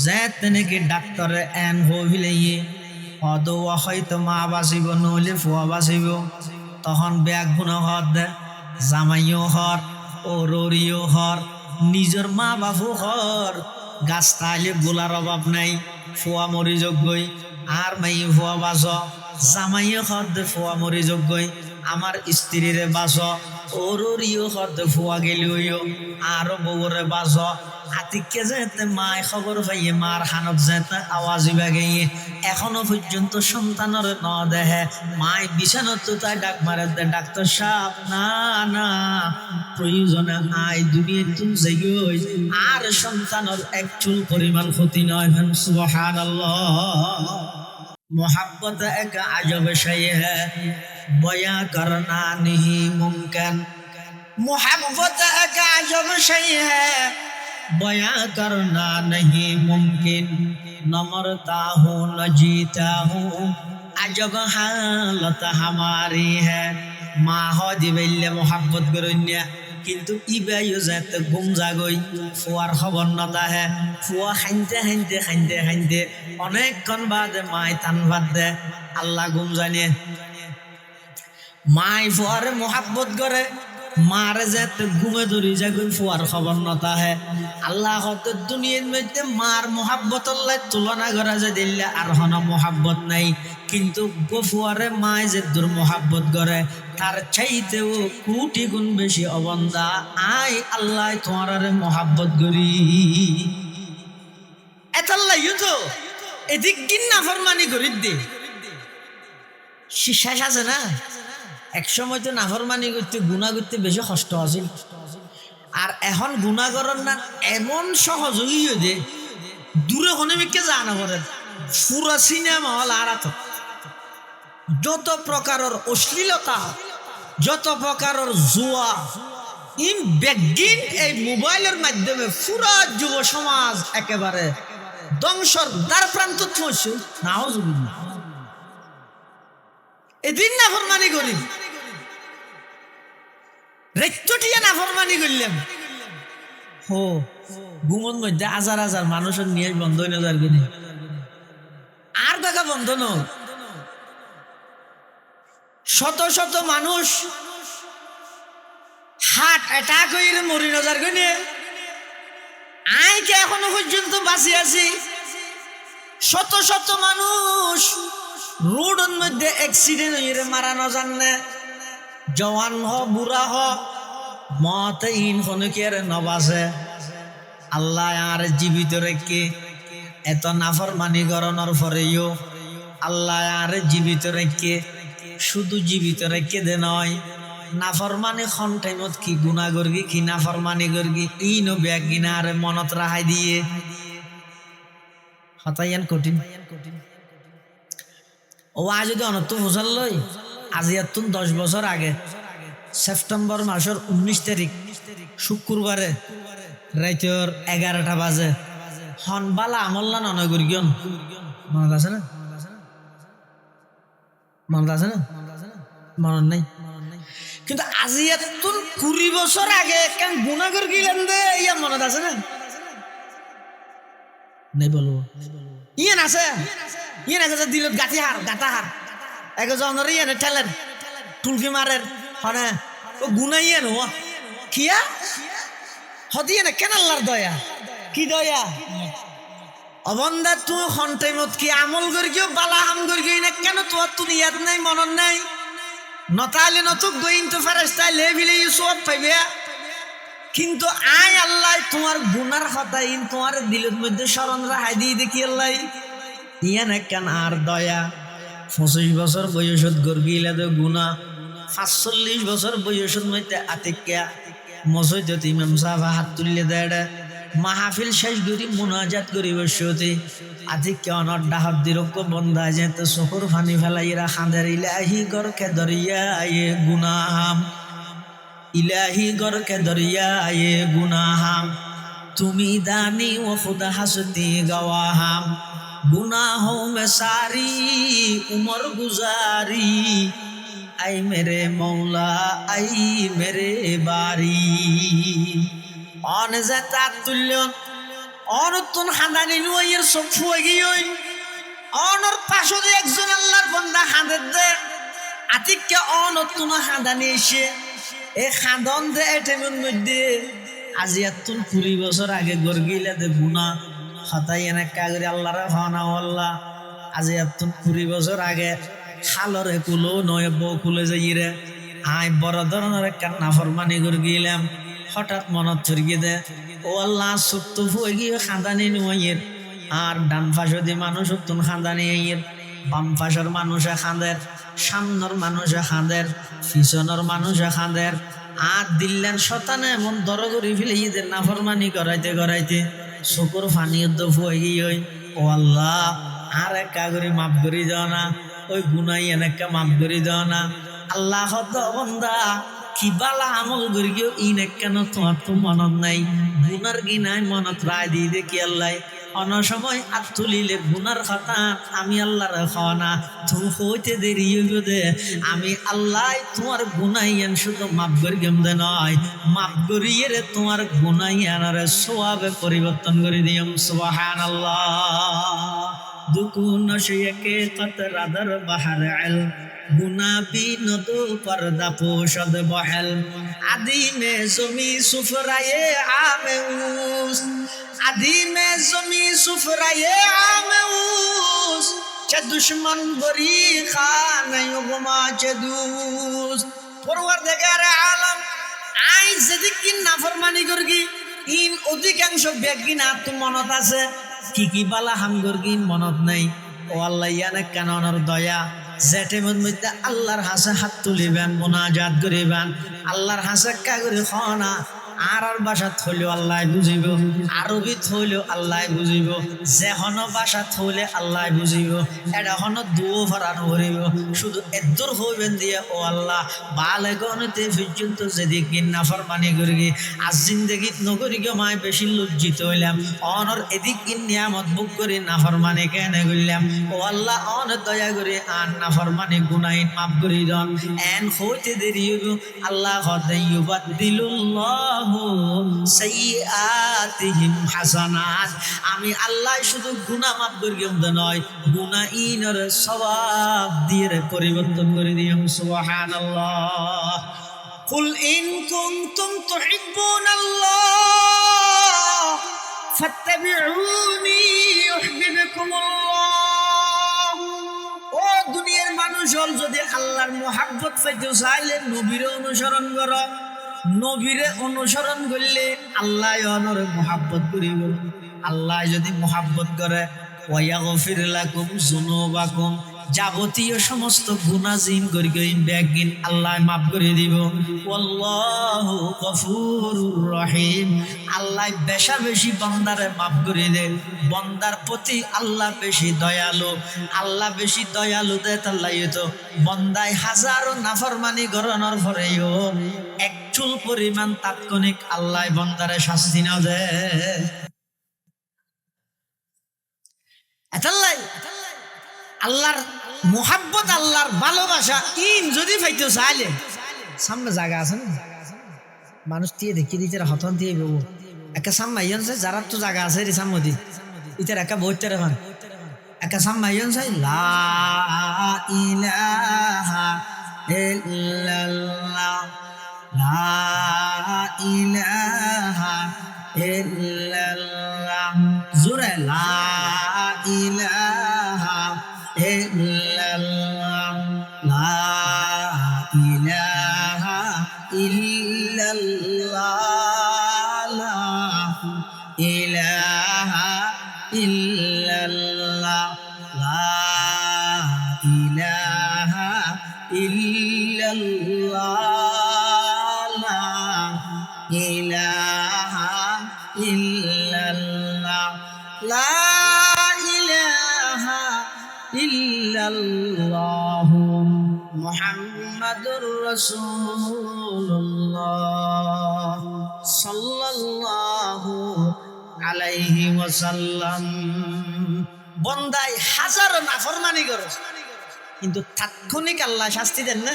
যাতে নাকি ডাক্তারে এন হইলে অদৌয়া হয়তো মা বাঁচিব নইলে ফুয়া বাঁচিব, তখন ব্যাগ গুণ হর দে জামাইও হর ও ররিও হর নিজের মা বাবু হর, গাছ তাইলে গোলার অভাব নাই, ফুয়া মরি যোগ্যই আর মাই ফুয়া বাঁচ, জামাইও হর দে ফুয়া মরি যোগ্যই আমার স্ত্রীরে বাঁচ, ওরিও হর দে ফুয়া গেলিও আরো বউরে বাঁচ। আতিককে যেতে মায় খবর পাইয়ে মার হানত যেতে আওয়াজি বাগাইয়ে এখনো পর্যন্ত সন্তানের ন দেহে মায় বিছানত তাই ডাক মারে দে ডাক্তার সাহেব না না প্রয়োজনে আই দুনিয়া তুমি যাইগই আর সন্তানের এক চুল পরিমাণ ক্ষতি নয়। সুবহানাল্লাহ। मोहब्बत एक अजब शय है बयां करना नहीं मुमकिन, मोहब्बत एक अजब शय है बयां करना नहीं मुमकिन, न मरता हूँ न जीता हूँ अजब हालत हमारी है। माँ हो दिबैले मोहब्बत करुन्या কিন্তু ইবাইও যাতে ঘুম জাগই ফুয়ার খবর নতা হে, ফুয়া খাইতে খাইতে খাইতে খাইতে অনেকক্ষণ বাদে মায় তান বাদ দে আল্লাহ ঘুম জানিয়ে মায় ফুয়ারে মোহাব্বত করে মারে যাতে ঘুমে ধরি যাগুন ফুয়ার খবর নতা হে। আল্লাহ হত দুনিয়ার মধ্যে মার মোহাব্বত তুলনা করা যায় দিল্লা আর হন মোহাব্বত নাই, কিন্তু ফুয়ারে মায় যে দূর মোহাব্বত করে তার চাইতেও কোটি গুণ বেশি অবন্দা আই আল্লাহ তোমার মোহাব্বত করি এতাল্লাহ তো এদিক দিন না ফরমানি করি দে শেষ আছে না। এক সময় তো নাফরমানি করতে গুনাহ করতে বেশি কষ্ট আছিল, আর এখন গুনাহ করার না এমন সহজ হইও যে দূরে হনেমিকে জানা করে পুরা সিনেমা হল আর যত প্রকারের অশ্লীলতা যত প্রকারের জুয়া ইন বেগিন এই মোবাইলের মাধ্যমে পুরা যুব সমাজ একেবারে ধ্বংসর দ্বার প্রান্ত পৌঁছে। নাউজুবিল্লাহ। এদিন নাফরমানি করি রেক্তটিয়া নাফরমানি করলাম হো ঘুমন মধ্যে হাজার হাজার মানুষের নিয়ে বন্ধ হয়ে যার গেলে আর দেখা বন্ধ ন শত শত মানুষ হার্ট অ্যাটাক হয়ে মরি নজার গনে আইকে এখনো পর্যন্ত বাঁচি আছি। শত শত মানুষ রোডের মধ্যে অ্যাক্সিডেন্ট হয়ে মারা ন জানে, জওয়ান হ বুড়া হ মতে ইন খনকের নবাসে আল্লাহ আর জীবিত রেখে এত নাফরমানি গরণের পরেও আল্লাহ আর জীবিত রেখে শুধু জীবিত রেখে দে নয় নাফরমানি খন টাইমত কি গুনাহ করগি কি নাফরমানি করগি ইনো ব্যাগ কিনা আর মনত রাহাই দিয়ে হতাইয়ান কঠিন। ও আজ যদি অনত বোঝাল লই আজি এতুন 10 বছর আগে সেপ্টেম্বর মাসের 19 তারিখ শুক্রবারে রাইতের 11টা বাজে হনবালা আমল্লা নয় গরিয়ন মনত আছে না? মনত আছে না? মনত নাই, কিন্তু আজি এতুন 20 বছর আগে কেন গুনাহ করগিলেন দে ইয়া মনত আছে না? নাই বলবো ইয়ে আছে দিলত গাতা হার একজনের ইয়ে ঠেলেন টুলকি মারের হনে ও গুনাই ইয়ে নো কিয়া হদি না কেন আল্লাহর দয়া কি দয়া অবন্দা তুই হন্টাইমত কি আমল করিও বালা হাম করিও না কেন তোর তুমি ইয়াদ নাই মনন নাই নতালে নতুক গইন তো ফেরেশতা লেভিলে সব পাইবে, কিন্তু আয় আল্লাহ তোমার গুনার হতাইন তোমার দিলের মধ্যে স্মরণ রাখাই দিয়ে দেখি আল্লাহ ইয়া না কেন আর দয়া। 25 বছর বয়সত গর্গিলা তো গুনা 45 বছর বয়সত মধ্যে আতিকা মসজিদত ইমাম সাহেব হাত তুললে দেয় মাহফিল শেষ করি মুনাজাত করি বসতে আজি কেন ডাহাব দিরক বন্ধা যেতে চকুর ফানি ফেলাইরা খাঁদের ইলাহি গরকে দরিয়ায়ে গুনাহাম ইলাহি গরকে দরিয়ায়ে গুনাহাম তুমি দানি ও খুদা হাসতি গওয়াহাম गुनाहों में सारी उम्र गुजारी आई मेरे मौला आई मेरे बारी অন যেটা তুল্যন অনতুন হাঁদানি নুয়ের সব ফুয়ে গিয়ে অনর পাশে একজন আল্লাহর বান্দা হাঁদের দে আতিককে অনতুন হাঁদানি এসে এ খাদন দে এটেমের মধ্যে আজি এতুন 20 বছর আগে গরগিলা দে গুনাহ হতাই এনে কাগরি আল্লাহরে হনা আল্লাহ আজি এতুন 20 বছর আগে খালরে কুলো নয় বউ কুলে যাইরে আই বড় ধরনের একটা নাফরমানি করে গেলাম হঠাৎ মনত চড়িয়ে দে ও আল্লাহ সুপ্ত হয়ে গিয়ে খাঁদানি নুয়ের আর ডান পাশে দিয়ে মানুষ উত্তন খাঁদানি এর বাম পাশের মানুষে খাঁদের সামনের মানুষে খাঁদের পিছনের মানুষে খাঁদের আর দিল্লেন শতানে এমন দর করে ফেলে ঈদের নাফরমানি করাইতে করাইতে চকুর ফানি হয়ে গিয়ে ও আল্লাহ আর একটা করে মাফ করি দাও না ওই গুনাই এনেকা মাফ করি দাও না আল্লাহ বন্দা কি বালা আমল করি গিয়ে ইন কেন তোমার তো মনত নাই গুনার গিনাই মনত রায় দিয়ে দেখি আল্লাহ অন সময় আর তুলিলে গুনার কথা আমি আল্লাহর খাওয়ানা তুমি হইতে দেরি দে আমি আল্লাহ তোমার গুনাইয়ান শুধু মাফ করি গেমদে নয় মাফ করিয়ে রে তোমার গুনাইয়ানারে সোয়াবে পরিবর্তন করে দিয়ম সুবহানাল্লাহ দুকু নশিয়ে কে কতরা দর বাহার আল गुनाबी नदो पर्दा पोशद बहल आदि में जमी सुफराए आमे उस आदि में जमी सुफराए आमे उस चे दुश्मन बरी खान युगमा चे दूस परवरदिगार आलम आई जदिकिन नाफरमानी करगी इन अधिकांश ব্যক্তি না তো মনত আছে কি বালা হাম করগি মনত নাই ও আল্লাহ ইয়ানে কাননের দয়া যেটেমন মধ্যে আল্লাহর হাসে হাত তুলিবেন মুনাজাত করিবেন আল্লাহর হাসে কাগরে খানা আর ভাষা থইলেও আল্লাহ বুঝিব আরবি থইলেও আল্লাহ বুঝিব যে হন ভাষা থইলে আল্লাহ বুঝিব এটা হন দুও ফরানো করিব শুধু এদুর হইবেন দিয়ে ও আল্লাহ বালে গণতে পর্যন্ত যেদিকে নাফরমানি করি আজ জিন্দগিত নগরি মায় বেশি লজ্জিত হইলাম অনর এদিক নিয়ামত বুক করে নাফরমানি কেন করলাম ও আল্লাহ অন দয়া করে আর নাফরমানি গুনাইন মাফ করি দন এন হইতে দেরি হইব আল্লাহ হতে ইউবাদদিলুল্লাহ সাইয়্যাতিহিম হাসানাত আমি আল্লাহ শুধু গুনাহ মাফ করি গেমদে নয় গুনাহিনের সওয়াব দিয়ে পরিবর্তন করে দিও সুবহানাল্লাহ কুল ইন কুনতুম তুহিব্বুনাল্লাহ ফাত্তাবিউনি ইউহিব্বুকুমুল্লাহ ও দুনিয়ার মানুষ হল যদি আল্লাহর মুহাব্বত পাইতে চাইলে নবীর অনুসরণ করো নবীরে অনুসরণ করলে আল্লাহ অনরে মুহাব্বত করিব আল্লাহ যদি মুহাব্বত করে ওয়ায়াগফির লাকুম যুনুবাকুম যাবতীয় সমস্ত গুনাহ জিন করি ব্যাগিন আল্লাহ মাফ করে দিব আল্লাহু গফুরুর রহিম আল্লাহ বেশা বেশি বান্দারে মাফ করে দেন বান্দার প্রতি আল্লাহ বেশি দয়ালু আল্লাহ বেশি দয়ালু দে আল্লাহ তো বান্দায় হাজারো নাফরমানি করানোর পরেও এক চুল পরিমাণ তাৎক্ষণিক আল্লাহ বান্দারে শাস্তি না দেয় এতাল্লাই আল্লাহর মুহাব্বত আল্লাহর ভালোবাসা ইন যদি পাইতে চাইলে সামনে জায়গা আছে না মানুষ দিয়ে দেখি দিতে হতন দিয়ে বউ একা সামনে যারা তো জায়গা আছে রে সামনে ইতার একা বইতে রাখান একা সামনে লা ইলাহা ইল্লাল্লাহ লা ইলাহা ইল্লাল্লাহ জোরে লা ইলাহা ইল্লাল্লাহ লা ইলাহা ইল্লাল্লাহ লা ইলাহা ইল্লাল্লাহ লা ইলাহা ইল্লাল্লাহ লা ইলাহা ইল্লাল্লাহ রাসূলুল্লাহ সাল্লাল্লাহু আলাইহি ওয়াসাল্লাম। বন্দায় হাজারো নাফরমানি করে কিন্তু তাৎক্ষণিক আল্লাহ শাস্তি দেন না।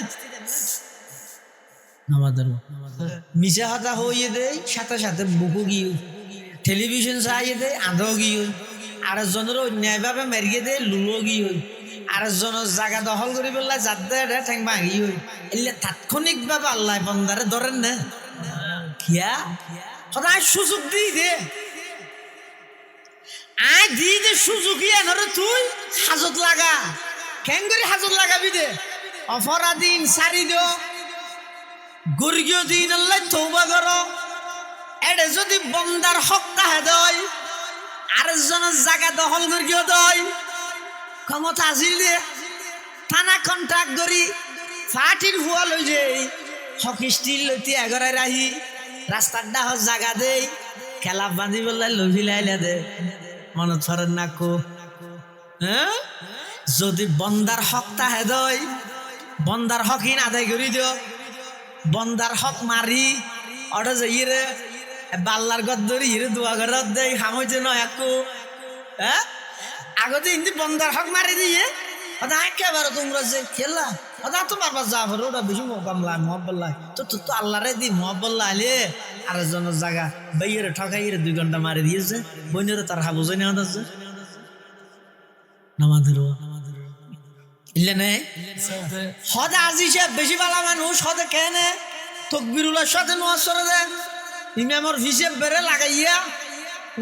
আমাদের মিশা হাতা হইয়ে দেয়, সাথে সাথে বুকু গিয়ে টেলিভিশন চাইয়ে দেয়, আঁধো গিয়ে আরেকজনের অন্যায়ভাবে মেরিয়ে দেয়, লুলো গিয়ে আরেকজনের জায়গা দখল করে পেলায় যাদের ঠ্যাং ভাঙি হই। এলে তাৎক্ষণিক ভাবে আল্লাহ বন্দারে ধরেন না। কিয়া সদায় সুযোগ দিই দে, আয় দি দে সুযোগ ইয়ে নরে তুই হাজত লাগা। কেন করে হাজত লাগাবি দে? অপরাধীন সারি দিও, গর্গীয় দিন আল্লাহ তওবা করো। এটা যদি বন্দার হক তাহে দয়, আরেকজনের জায়গা দখল গর্গীয় দয়, ক্ষমতা আজিল দিয়ে থানা কন্ট্রাক্ট করি ফাটির হুয়া লই যে হক স্টিল লইতে এগরাই রাহি রাস্তার ডাহ জায়গা দেই, খেলা বাঁধি বললে লভিলাইলে দে মনত ফরেন না কো। হ্যাঁ, যদি বন্দার হক তাহে দয়, বন্দার হকই আদায় করি দিও। বন্দার হক মারি অটো যাই রে বাল্লার গদ ধরি হিরে দোয়া ঘরত দেয় হামইছে নয় একু। হ্যাঁ, আগতে হিন্দি বন্দার হক মারি দিয়ে ওটা একেবারে তোমরা যে খেলা ওটা তো বাবা যা ভরে ওটা বেশি মহকামলায় মহব্বল্লায় তো তো তো আল্লাহরে দি মহব্বল্লা আলে আরেকজনের জায়গা বাইরে ঠকাইরে 2 ঘন্টা মারি দিয়েছে। বইনেরও তার হাবু জানি আছে নামাদের ইল্লে নেই হদে আজিছে বেশি বালা মানুষ হদে কেনে তকবিরুল্লাহর সাথে নামাজ পড়ে দেয়, ইমামর হিসেব বেড়ে লাগাইয়া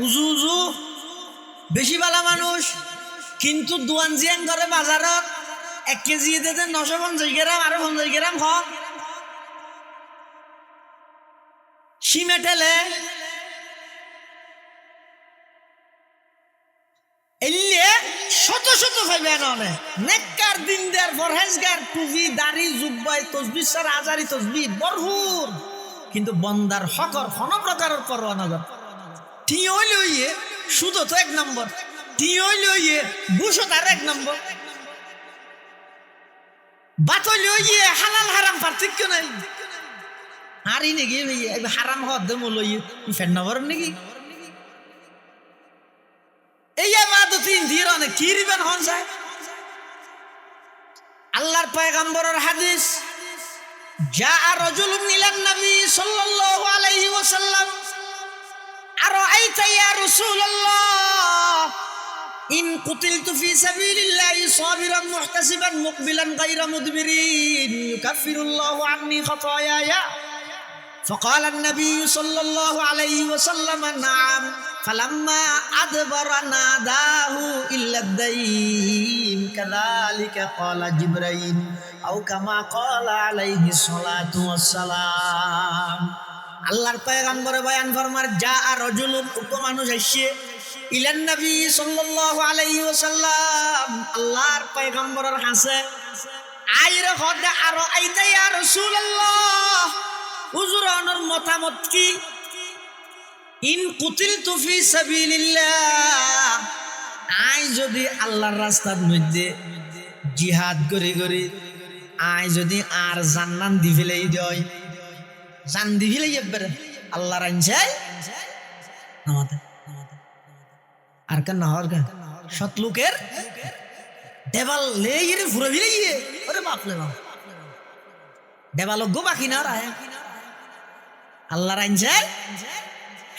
উজু উজু বেশি বালা মানুষ। কিন্তু দোয়ান জিয়ান করে বাজারত 1 কেজি দিতে 950 গ্রাম আর 50 গ্রাম হক সিমেটেলে এলে শত শত ভাইবে আনে নেককার দিন দেয়ার ফরহেজগার টুপি দাড়ি জুব্বাই তসবিহ সারা হাজারি তসবিহ বরহুর, কিন্তু বন্দার হকর কোন প্রকারের পরোয়া নগর। ঠিক হইলে হইয়ে সুদ তো 1 নম্বর, ঠিক হইলে হইয়ে বুঝো তার 1 নম্বর, বাত হইলে হইয়ে হালাল হারাম পার্থক্য নাই। হারি নাকি ভাইয়া হারাম হওয়ার দে মূল হইয়ে ফের নবর নাকি এই ইবাদত ইন্দির অনেক কি রিবেন হন যায়। আল্লাহর পয়গম্বরের হাদিস, জাআ রাজুলুন ইলান নবী সাল্লাল্লাহু আলাইহি ওয়াসাল্লাম আরাআইতা ইয়া রাসূলুল্লাহ ইন কুতিলতু ফি সাবিলিল্লাহি সাবিরান মুহতাসিবান মুকবিলান গায়রা মুদবিরিন ইউকাফিরুল্লাহু আন্নি খাতায়ায়া। فقال النبي صلى الله عليه وسلم نعم فلما أدبر ناداه إلا الدين كذلك قال جبريل أو كما قال عليه الصلاة والسلام। আল্লাহর পয়গম্বর বয়ান ফরমার জা রাজুলুন উক্ত মানুষ আসছে ইলান নবী সাল্লাল্লাহু আলাইহি ওয়াসাল্লাম আল্লাহর পয়গম্বরের কাছে আইরে হদে আর আইতা ইয়া রাসূলুল্লাহ হুজুর আনার মতামত কি, ইন কুতিলতু ফি সাবিলিল্লাহ আই যদি আল্লাহর রাস্তার মধ্যে জিহাদ করে করে আই যদি আর জান্নাত দি ফেলাই দেয় জান দি ফেলাই একবারে আল্লাহর আইনছাই নামাতে আর কেন না হর কেন সৎ লোকের দেবাল লেইরে ফুরে ফিরে ওরে বাপ রে বাপ দেবালজ্ঞ বাকি না রায় আল্লাহর আইনছাই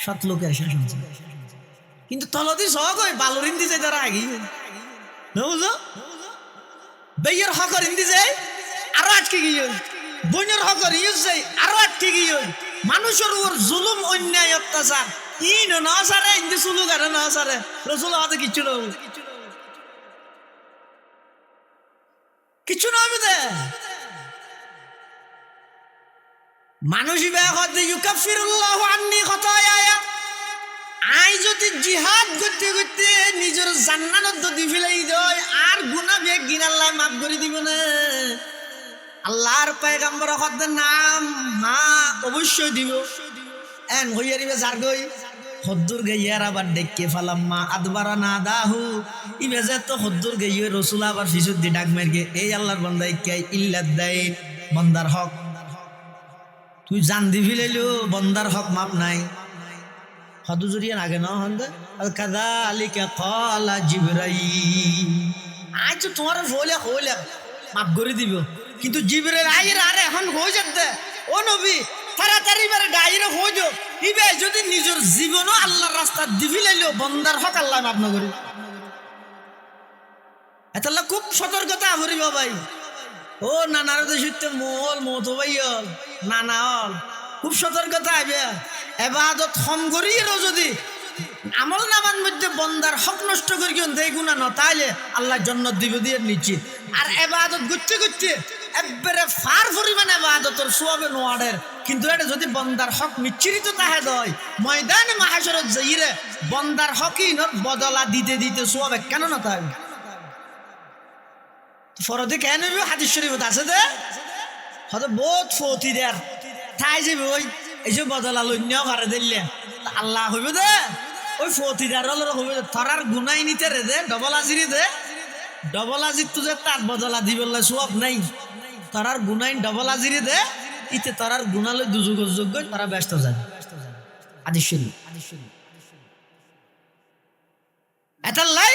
সৎ লোকের শাসন। কিন্তু তলদি সহগ হয় বালুর ইন্দি যায় তারা আগে বুঝো বেয়ের হকর ইন্দি যায় আরো আটকে গিয়ে বইনের হকর ইউজ যায় আরো আটকে গিয়ে মানুষের উপর জুলুম অন্যায় অত্যাচার ইন না সারে ইন্দি সুলুক আর না সারে রসুল হাতে কিচ্ছু না কিচ্ছু না হবে দে মানুষই ব্যাহত ইউকাফিরুল্লাহু আন্নি খাতায়ায়া আই যদি জিহাদ করতে করতে নিজের জান্নাত দি ফেলাই দেয় আর গুনাহ বেগ গিন আল্লাহ মাফ করে দিব না। আল্লাহর পয়গম্বর হদের নাম হ্যাঁ অবশ্যই দিব এন হইয়া দিবে যার গই হদ্দুর গাইয়ার আবার ডেকে ফালাম্মা আদবারা না দাহু ইবেজে তো হদ্দুর গাইয়ে রসুল আবার ফিসুদ দি ডাক মারগে এই আল্লাহর বান্দা কে ইল্লাদ দাইন বন্দার হক তুই জান দি ফিলাইলো বন্দার হক মাপ নাই হদু জুরিয়ান আগে না হন্দে কাযালিকা ক্বালা জিবরাইল আজ তো তোমার বলে হইলে মাপ করে দিব কিন্তু জিবরাইল আইরে আরে এখন হয়ে যেতে ও নবী তাড়াতাড়ি বারে ডাইরে হয়ে যাও ইবে যদি নিজের জীবনও আল্লাহর রাস্তা দি ফিলাইলো বন্দার হক আল্লাহ মাপ না করি এতলা খুব সতর্কতা করিব ভাই ও নানার দেশে মোল মত ভাইল নানা হল খুব সতর্কতা আইবে এবাদত হম করিয়েরও যদি আমল নামার মধ্যে বন্দার হক নষ্ট করি দেয় গুণা ন তাইলে আল্লাহ জান্নাত দিব দিয়ে নিশ্চিত আর এবাদত করতে করতে একবারে ফার পরিমাণ এবাদতর সওয়াবে নোয়াডের কিন্তু এটা যদি বন্দার হক মিচ্ছিরিত তাহে দয় ময়দানে মাহশরত যাইরে বন্দার হকই ন বদলা দিতে দিতে সওয়াবে কেন না তাই ফরদে কেন হাদিস শরীফত আছে দে হয়তো বহুত ফতি দেয়ার ঠাই যাবে ওই এইসব বদলা লইনেও ভাড়া দিলে আল্লাহ হইব দে ওই ফতিদার হইব থরার গুনাই নিতে রে দে ডবল আজিরি দে ডবল আজির তুই তার বদলা দিবলে সব নাই থরার গুনাই ডবল আজিরি দে ইতে থরার গুণালে দুযুগের যোগ্য তারা ব্যস্ত যায় হাদিস শরীফ এটালাই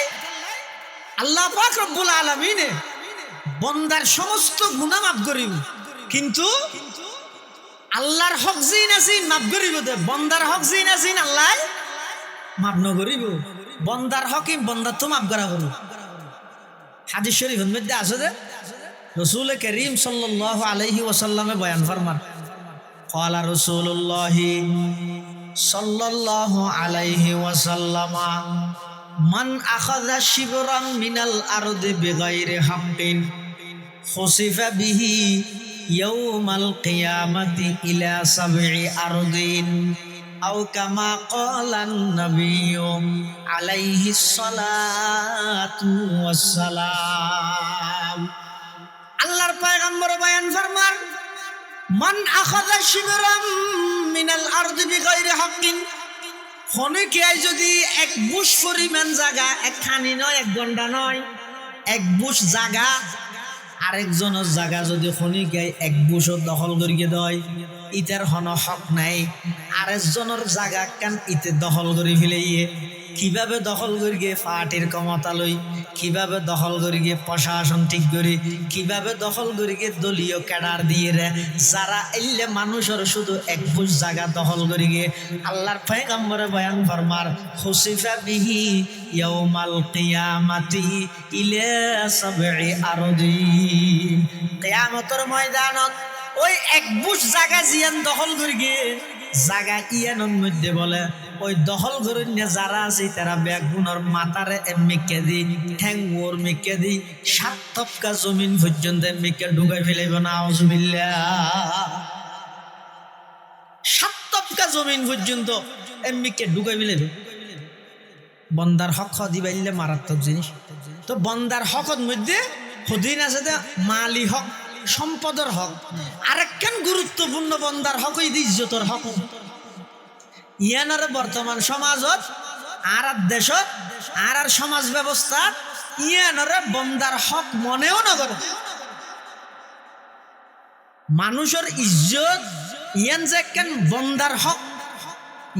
আল্লাহ পাক রব্বুল আলামিনে বন্দার সমস্ত গুনাহ মাফ করিব কিন্তু আল্লাহর হক জিন আছিন মাফ করিব দে বন্দার হক জিন আছিন আল্লাহ মাফ ন করিব বন্দার হক বন্দা তো মাফ করা করব হাদিস শরীফের মধ্যে আছে যে রাসূল করিম সাল্লাল্লাহু আলাইহি ওয়াসাল্লামে বয়ান ফরমান ক্বালা রাসূলুল্লাহ সাল্লাল্লাহু আলাইহি ওয়াসাল্লাম মান আখাযা শিবরান মিনাল আরদি বিগাইরি হাক্কিন খুসিফা বিহি ইয়াউমাল কিয়ামাতি ইলা সাবঈ আরদিন আও কামা ক্বালান নাবিয়্যু আলাইহিস সালাতু ওয়াস সালাম আল্লাহর পয়গম্বর বয়ান ফরমান মান আখাযা শিবরান মিনাল আরদি বিগাইরি হাক্কিন খনিকে যদি এক বুশ পরিমাণ জায়গা একখানি নয় এক ঘন্টা নয় এক বুশ জায়গা আরেকজনের জায়গা যদি খনিকে এক বুশও দখল করিয়ে দেয় ইটার হন হক নাই আরেকজনের জায়গা কান ইতে দখল করে ফেলাইয়ে কিভাবে দখল করিয়ে পার্টির ক্ষমতা লই কিভাবে দখল করিয়ে প্রশাসন ঠিক করি কিভাবে দখল করিয়ে দলীয় ক্যাডার দিয়ে রে যারা এলে মানুষের শুধু এক বুশ জায়গা দখল করিয়ে আল্লাহর পয়গম্বরে বয়ান ফরমার খুসিফা বিহি ইয়াউমাল কিয়ামাতি ইলা সাবঈ আরদিন কিয়ামতের ময়দানত ওই এক বুশ জায়গা জিয়ান দখল করিয়ে জায়গা ইয়ানোর মধ্যে বলে ওই দখল করে নিয়ে যারা আছে তারা ব্যাগুনের মাথারে এমনিকে দি ঠ্যাং ওর মিকে দি 7 তপকা জমিন পর্যন্ত এমনিকে ঢুকাই ফেলাইব না আউযুবিল্লাহ 7 তপকা জমিন পর্যন্ত এমনিকে ঢুকাই ফেলাইব বন্দার হক দিবাইলে মারাত্মক জিনিস তো বন্দার হকর মধ্যে হদিন আছে যে মালি হক সম্পদের হক আরেকখান গুরুত্বপূর্ণ বন্দার হক ইজ্জতের হক ইয়ানার বর্তমান সমাজত আর দেশত আর সমাজ ব্যবস্থা ইয়ানারে বন্দার হক মনেও নগরে মানুষের ইজ্জত ইয়ান যে কেন বন্দার হক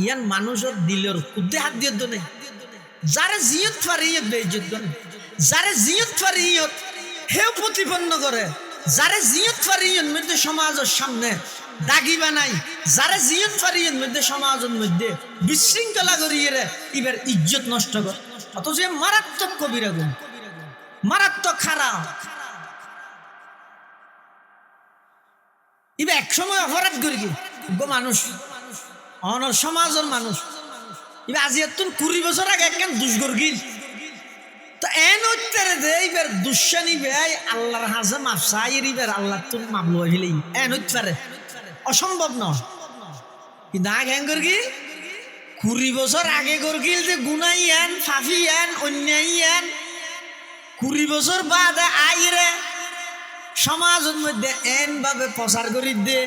ইয়ান মানুষের দিলের কুদ্দে হাত দিয়ে দনে যারে জিয়ত ফারিয়ত বেইজ্জত করে যারে জিয়ত ফারিয়ত হেও প্রতিপন্ন করে যারে জিয়ত ফারিয়ত মধ্যে সমাজের সামনে দাগি বানাই যারা জিয়ত ফারিয়ত মধ্যে সমাজের মধ্যে বিশৃঙ্খলা করিয়ে এবার ইজ্জত নষ্ট করে অথচ মারাত্মক কবিরা গুণ মারাত্মক খারাপ এবার এক সময় অপরাধ করি গো মানুষ অনর সমাজের মানুষ এবার আজি এত 20 বছর আগে একখান দুষ্গর গিল তো এন উত্তরে দে এবার দুঃসানি ভাই আল্লাহর হাজে মাফ চাইর এবার আল্লাহ তোর মাপ লই ফেলেই এন উত্তরে অসম্ভব নয় কিন্তু আগে কি 20 বছর আগে গরগিল যে গুনাই আন ফাফি আন অন্যায় আন 20 বছর বাদে আইরে সমাজের মধ্যে এন ভাবে প্রচার করি দে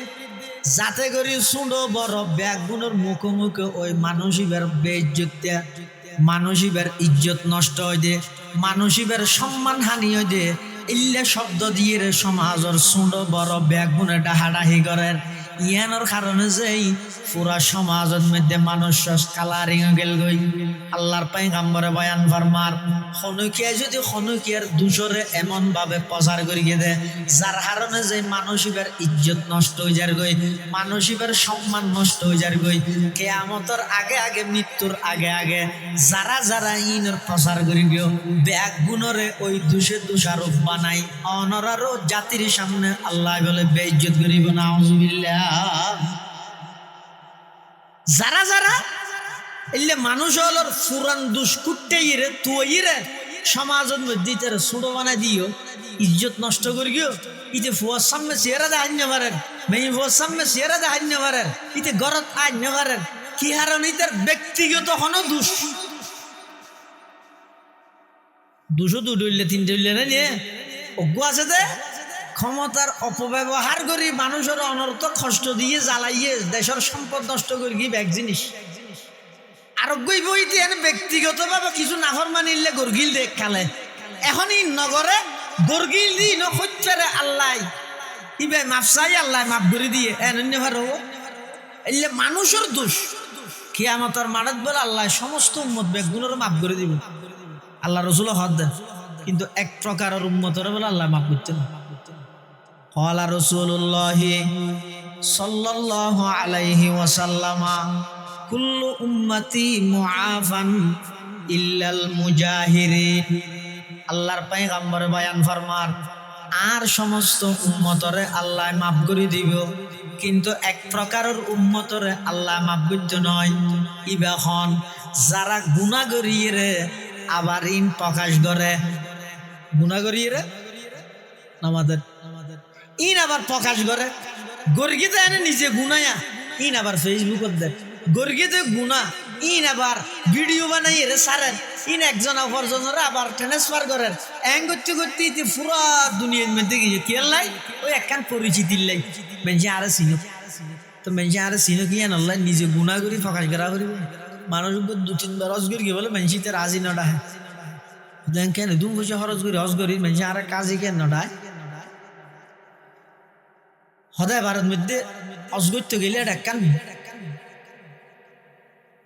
যাতে করি সুন্দর বড় ব্যাগুনের মুখোমুখি ওই মানুষিবের বেইজ্জত মানুষিবের ইজ্জত নষ্ট হয়ে দে মানুষিবের সম্মান হানি হয়ে দে ইল্লে শব্দ দিয়ে রে সমাজের সুন্দর বড় ব্যাগুনে ডাহাডাহি করেন ইয়ানোর কারণে যেই পুরা সমাজের মধ্যে মানুষ কালারিং গেল গই আল্লাহর পয়গম্বরে বয়ান ফরমার খনকিয়া যদি খনকিয়ার দুশরে এমন ভাবে প্রচার করিয়ে দেয় যার কারণে যে মানসিকের ইজ্জত নষ্ট হয়ে যার গই মানসিকের সম্মান নষ্ট হয়ে যার গই কিয়ামতের আগে আগে মৃত্যুর আগে আগে যারা যারা ইনের প্রচার করি গিয়ে ব্যাগ গুণরে ওই দোষারোপ বানাই অনরারও জাতির সামনে আল্লাহ বলে বেইজ্জত করিব না আউযুবিল্লাহ যারা যারা এলে মানুষ হলোর ফুরান দুষ্কুটে ইরে তুই রে সমাজের মধ্যে তারা ছোটো বানাই দিও ইজ্জত নষ্ট করি গিয়ে ইতে ফুয়ার সামনে চেহারা দে হান্য পারেন মেয়ে ফুয়ার সামনে চেহারা দে হান্য পারেন ইতে গরত হান্য পারেন কি হারণ ইতার ব্যক্তিগত হনো দুশো দুইলে তিনটে হইলে না নিয়ে অজ্ঞ আছে দে ক্ষমতার অপব্যবহার করি মানুষের অনর্থক কষ্ট দিয়ে জ্বালাইয়ে দেশের সম্পদ নষ্ট করি কি ব্যাগ জিনিস আরোগ্যই বইতে এনে ব্যক্তিগতভাবে কিছু নাফর মানিলে গর্গিল দেখ খালে এখনই নগরে গর্গিল দি নক্ষরে আল্লাহ ইবে মাফসাই আল্লাহ মাফ করে দিয়ে এনে ভালো এলে মানুষের দোষ কিয়ামতের মানত বলে আল্লাহ সমস্ত উম্মত ব্যাগগুলোর মাফ করে দিব আল্লাহ রসুল হদ দেন কিন্তু এক প্রকারের উম্মতরে বলে আল্লাহ মাফ করতে না قال رسول الله صلى الله عليه وسلم كل امتي معافا الا المجاهرين আল্লাহর পয়গম্বর বয়ান ফরমার আর সমস্ত উম্মতরে আল্লাহ মাফ করে দিব কিন্তু এক প্রকারের উম্মতরে আল্লাহ মাফ করতে নয় ইবাখন যারা গুনাহ করিয়ে রে আবার ইন প্রকাশ করে গুনাহ করিয়ে রে আমাদের ইন আবার প্রকাশ করে গর্গিতে এনে নিজে গুনায়া ইন আবার ফেসবুকত দেন গর্গিতে গুনা ইন আবার ভিডিও বানাই রে সারেন ইন একজন অপরজনের আবার ট্রান্সফার করেন এং করতে করতে ইতি পুরা দুনিয়ার মধ্যে গিয়ে কেলাই ওই একখান পরিচিতির লাই মেনছে আরে চিনুক তো মেনছে আরে চিনুক ইয়ান আল্লাহ নিজে গুনা করি প্রকাশ করা করিব মানুষ দু তিনবার হজ করি বলে মেনছি তো রাজি নডায় দেন কেন দুম বসে খরচ করি হজ করি মেনছে আরে কাজই কেন নডায় সদায় ভারত মধ্যে হজ করতে গেলে এটা একখান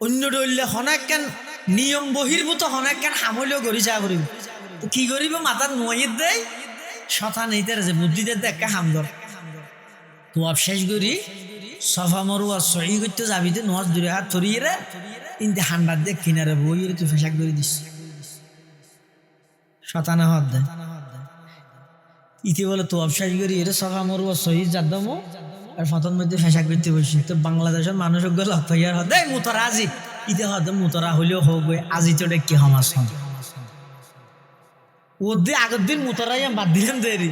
অন্য ডইলে হনাক্কান নিয়ম বহির্ভূত হনাক্কান হামলেও করি যা করিব তো কি করিব মাথার নোয়াইয়ের দেয় শতা নেইতে যে বুদ্ধিদের দেখা হামদর তো শেষ করি সফা মরুয়া সহি করতে যাবি তো নোয়াজ দূরে হাত ধরিয়ে রে কিন্তু হান্ডার দেখ কিনারে বই তুই ফেসাক করে দিস শতানা হাত দেয় ইতি বলে তো শেষ করি এর সফা মরুয়া সহি যাদমো আর ফতন মধ্যে ফেসাক করতে বসি তো বাংলাদেশের মানুষ গেল হইয়ার হদে মুতরা আজি ইতে হদে মুতরা হলেও হোক আজি তো কি সমাজ হন ওদের আগের দিন মুতরাই বাদ দিলেন দেরি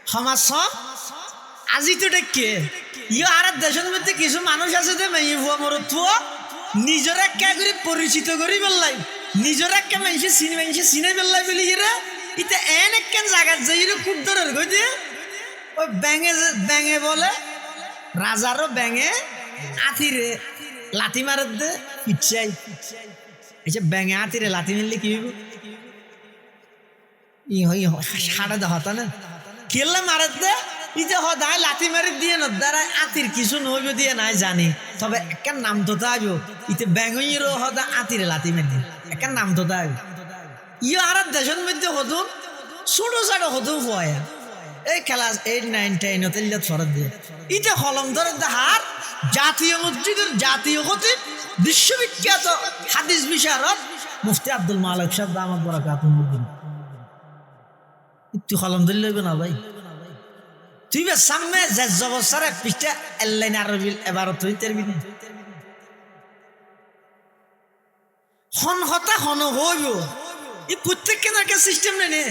সমাজ আজি তো কে ইয়ে আর দেশের মধ্যে কিছু মানুষ আছে যে মেয়ে ভুয়া মরত নিজের একটা করে পরিচিত করি বললাই নিজের একটা মানুষের চিনে বেললাই বলি রে ইতে এন একখান জায়গা যাই খুব দরের গই দিয়ে ওই ব্যাঙে বলে রাজারও ব্যাঙে আতিরে লাথি মারের দে পিছাই এসে ব্যাঙে আতিরে লাথি মারলে কি হইব সাড়ে দহতা না কেল্লা মারের দে ইতে হদায় লাথি মারি দিয়ে না দ্বারা আতির কিছু নইব দিয়ে নাই জানি তবে একখান নাম তো তাইব ইতে ব্যাঙেরও হদা আতিরে লাথি মারি দিয়ে একখান নাম তো তাইব ইয়ে আর দেশের মধ্যে হতুন ছোট ছোট হতুন হয় এই ক্লাস 8, 9, 10 হতে ফরত দিয়ে ইতে হলম ধরে হার জাতীয় মসজিদের জাতীয় খতিব বিশ্ববিখ্যাত হাদিস বিশারদ মুফতি আব্দুল মালিক সাহেব দামাত বরাকাতুহু তুই হলম ধরে লইবে না ভাই তুই বে সামনে যে জবসারে পিছটা এলাইন আরবিল এবার তুই তেরবি না হন হতা হন হইব এই প্রত্যেককে নাকি সিস্টেম নেই